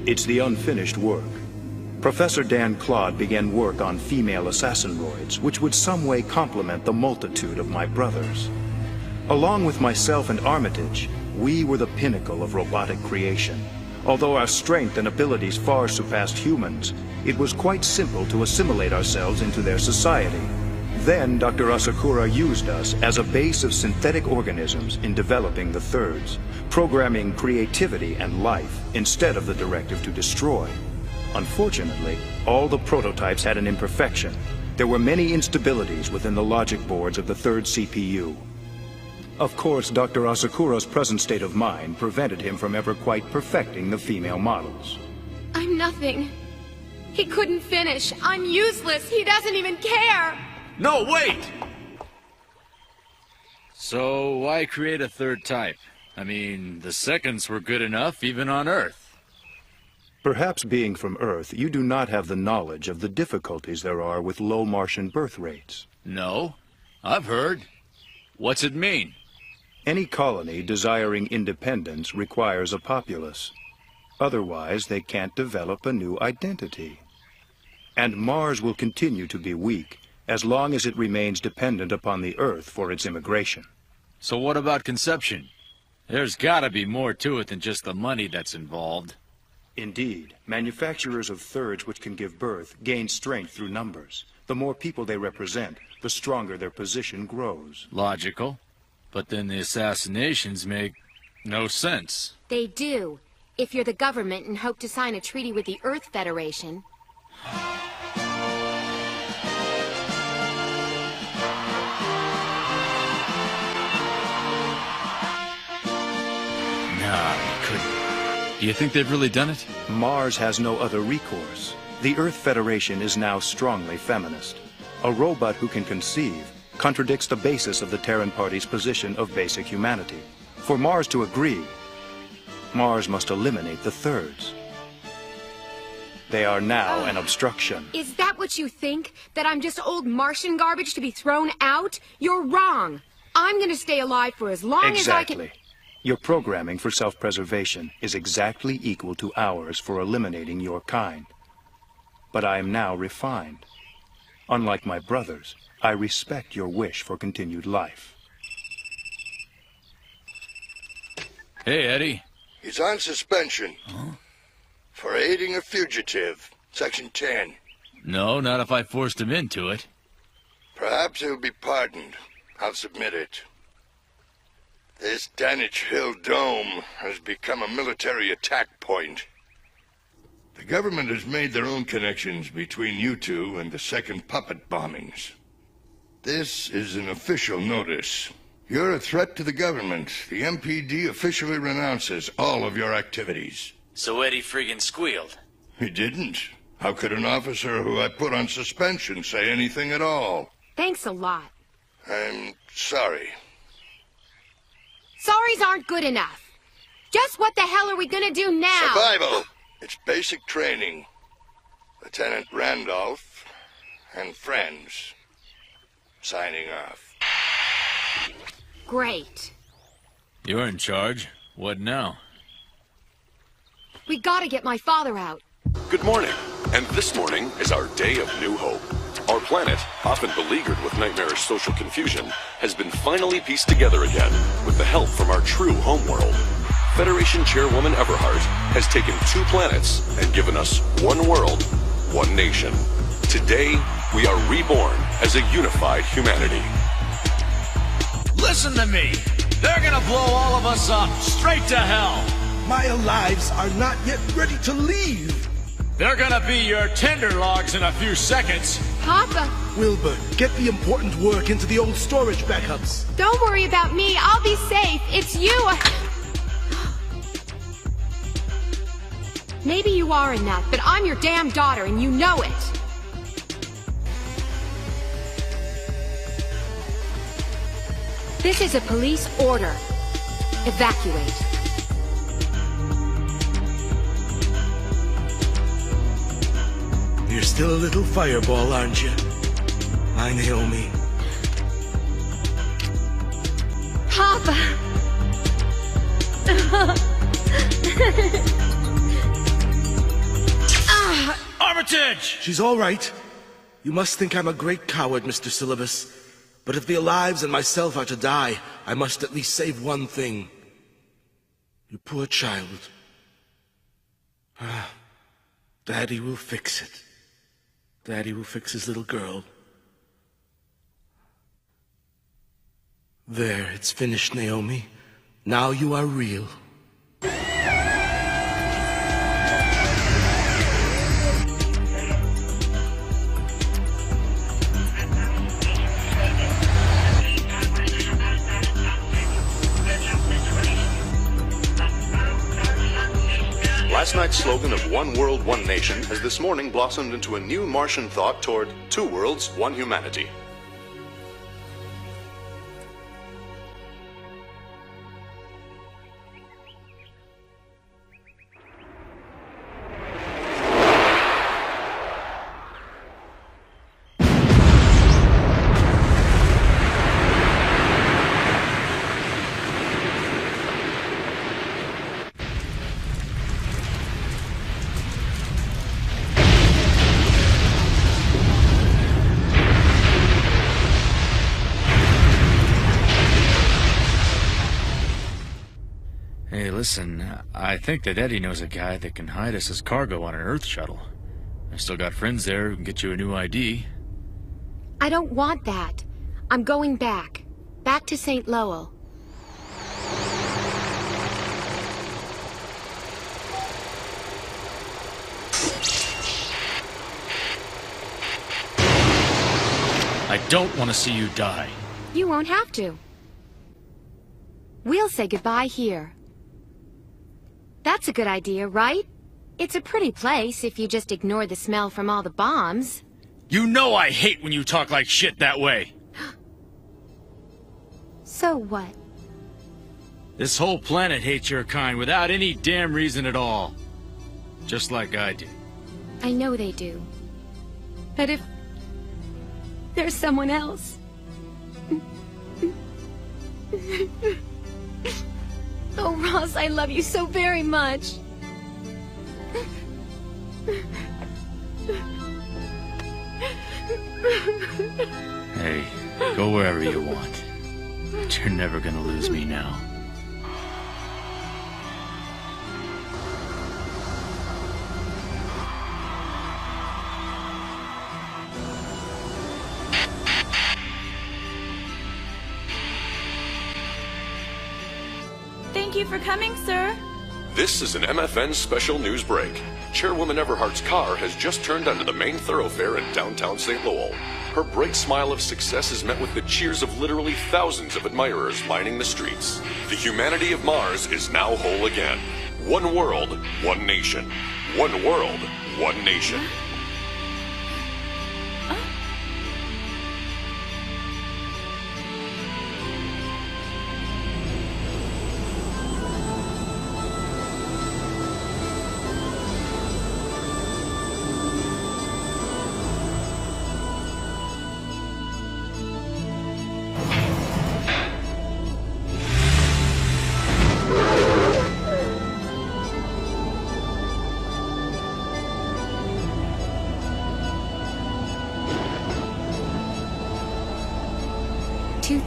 It's the unfinished work. Professor Dan Claude began work on female assassinroids, which would some way complement the multitude of my brothers. Along with myself and Armitage, we were the pinnacle of robotic creation. Although our strength and abilities far surpassed humans, it was quite simple to assimilate ourselves into their society. Then Dr. Asakura used us as a base of synthetic organisms in developing the Thirds, programming creativity and life instead of the directive to destroy. Unfortunately, all the prototypes had an imperfection. There were many instabilities within the logic boards of the third CPU. Of course, Dr. Asakura's present state of mind prevented him from ever quite perfecting the female models. I'm nothing. He couldn't finish. I'm useless. He doesn't even care. No, wait! So, why create a third type? I mean, the seconds were good enough even on Earth. Perhaps being from Earth, you do not have the knowledge of the difficulties there are with low Martian birth rates. No, I've heard. What's it mean? Any colony desiring independence requires a populace. Otherwise, they can't develop a new identity. And Mars will continue to be weak as long as it remains dependent upon the Earth for its immigration. So what about conception? There's gotta be more to it than just the money that's involved. Indeed, manufacturers of thirds which can give birth gain strength through numbers. The more people they represent, the stronger their position grows. Logical. But then the assassinations make no sense. They do. If you're the government and hope to sign a treaty with the Earth Federation. Nah, you couldn't. Do you think they've really done it? Mars has no other recourse. The Earth Federation is now strongly feminist. A robot who can conceive contradicts the basis of the Terran Party's position of basic humanity. For Mars to agree, Mars must eliminate the Thirds. They are now an obstruction. Is that what you think? That I'm just old Martian garbage to be thrown out? You're wrong. I'm gonna stay alive for as long as I can... Your programming for self-preservation is exactly equal to ours for eliminating your kind. But I am now refined. Unlike my brothers, I respect your wish for continued life. Hey, Eddie. He's on suspension. For aiding a fugitive. Section 10. No, not if I forced him into it. Perhaps he'll be pardoned. I'll submit it. This Danich Hill Dome has become a military attack point. The government has made their own connections between you two and the second puppet bombings. This is an official notice. You're a threat to the government. The MPD officially renounces all of your activities. So Eddie friggin' squealed. He didn't. How could an officer who I put on suspension say anything at all? Thanks a lot. I'm sorry. Sorries aren't good enough. Just what the hell are we gonna do now? Survival. It's basic training. Lieutenant Randolph and friends. Signing off. Great. You're in charge. What now? We gotta get my father out. Good morning, and this morning is our day of new hope. Our planet, often beleaguered with nightmarish social confusion, has been finally pieced together again with the help from our true homeworld. Federation Chairwoman Everhart has taken 2 planets and given us 1 world, 1 nation. Today, we are reborn as a unified humanity. Listen to me! They're gonna blow all of us up, straight to hell! My lives are not yet ready to leave. They're gonna be your tender logs in a few seconds. Papa! Wilbur, get the important work into the old storage backups. Don't worry about me. I'll be safe. It's you. Maybe you are a nut, but I'm your damn daughter, and you know it. This is a police order. Evacuate. You're still a little fireball, aren't you? My Naomi. Papa! Armitage! She's all right. You must think I'm a great coward, Mr. Syllabus. But if the Alives and myself are to die, I must at least save one thing. You poor child. Daddy will fix it. Daddy will fix his little girl. There, it's finished, Naomi. Now you are real. Last night's slogan of 1 world, 1 nation has this morning blossomed into a new Martian thought toward 2 worlds, 1 humanity. Hey, listen, I think that Eddie knows a guy that can hide us as cargo on an Earth shuttle. I still got friends there who can get you a new ID. I don't want that. I'm going back. Back to St. Lowell. I don't want to see you die. You won't have to. We'll say goodbye here. That's a good idea, right? It's a pretty place if you just ignore the smell from all the bombs. You know I hate when you talk like shit that way. So what? This whole planet hates your kind without any damn reason at all. Just like I did. I know they do. But if there's someone else... Oh, Ross, I love you so very much. Hey, go wherever you want. But you're never gonna lose me now. Thank you for coming, sir. This is an MFN special news break. Chairwoman Everhart's car has just turned onto the main thoroughfare in downtown St. Lowell. Her bright smile of success is met with the cheers of literally thousands of admirers lining the streets. The humanity of Mars is now whole again. 1 world, 1 nation. 1 world, 1 nation.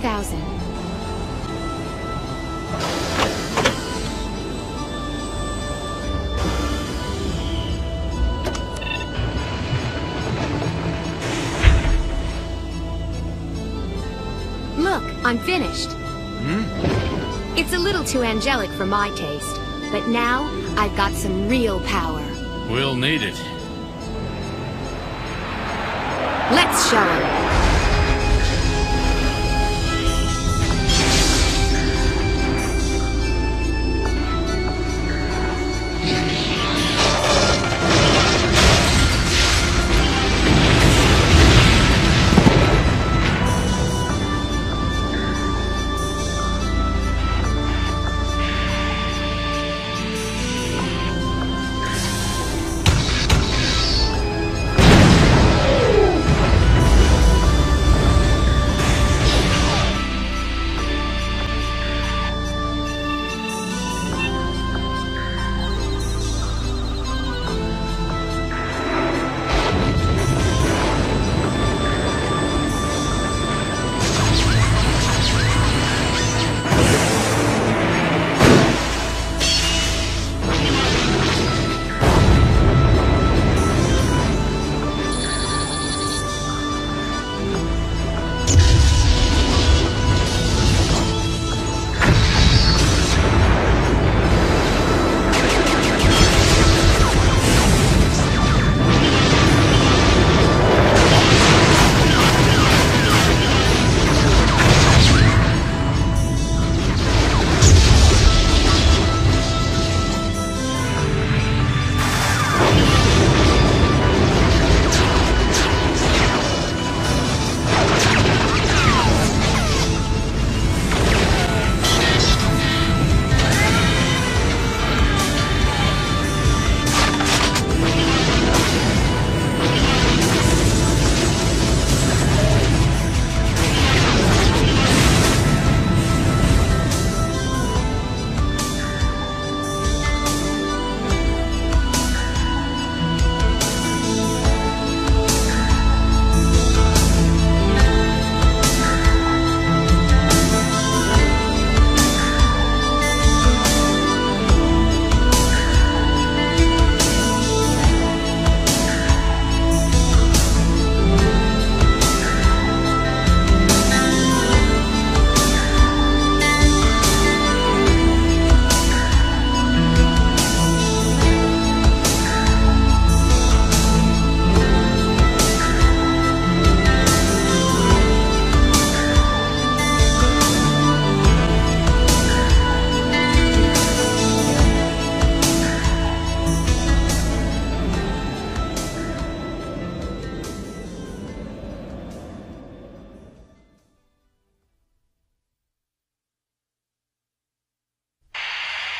2,000. Look, I'm finished. It's a little too angelic for my taste, but now I've got some real power. We'll need it. Let's show 'em.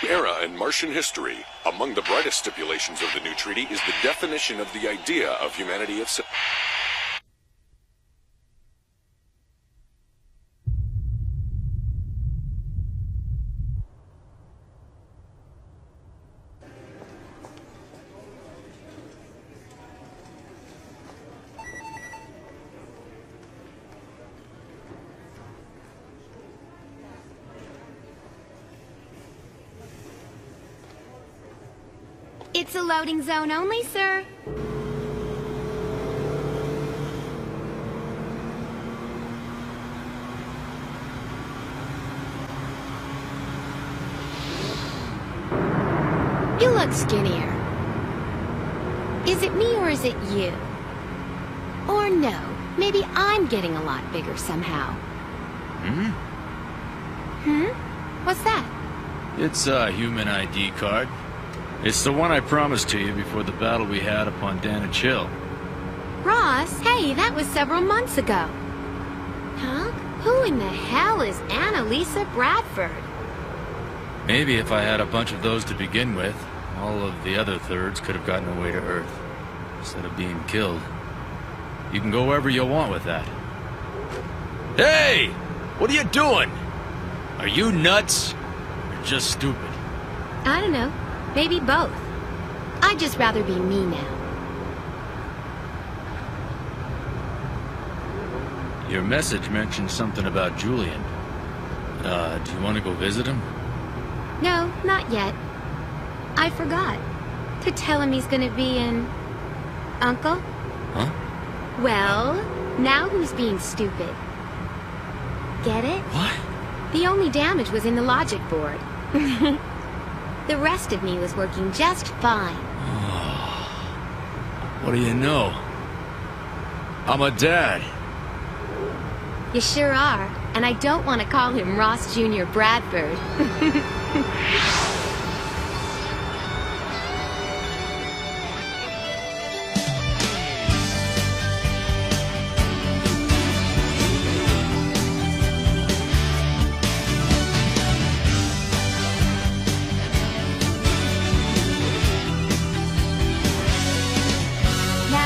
Era in Martian history. Among the brightest stipulations of the new treaty is the definition of the idea of humanity itself. It's a loading zone only, sir. You look skinnier. Is it me or is it you? Or no, maybe I'm getting a lot bigger somehow. What's that? It's a human ID card. It's the one I promised to you before the battle we had upon Danich Hill. Ross, hey, that was several months ago. Huh? Who in the hell is Annalisa Bradford? Maybe if I had a bunch of those to begin with, all of the other thirds could have gotten away to Earth, instead of being killed. You can go wherever you want with that. Hey! What are you doing? Are you nuts? Or just stupid? I don't know. Maybe both. I'd just rather be me now. Your message mentioned something about Julian. Do you want to go visit him? No, not yet. I forgot to tell him he's gonna be an... uncle? Huh? Well, now who's being stupid? Get it? What? The only damage was in the logic board. The rest of me was working just fine. What do you know? I'm a dad. You sure are, and I don't want to call him Ross Jr. Bradford.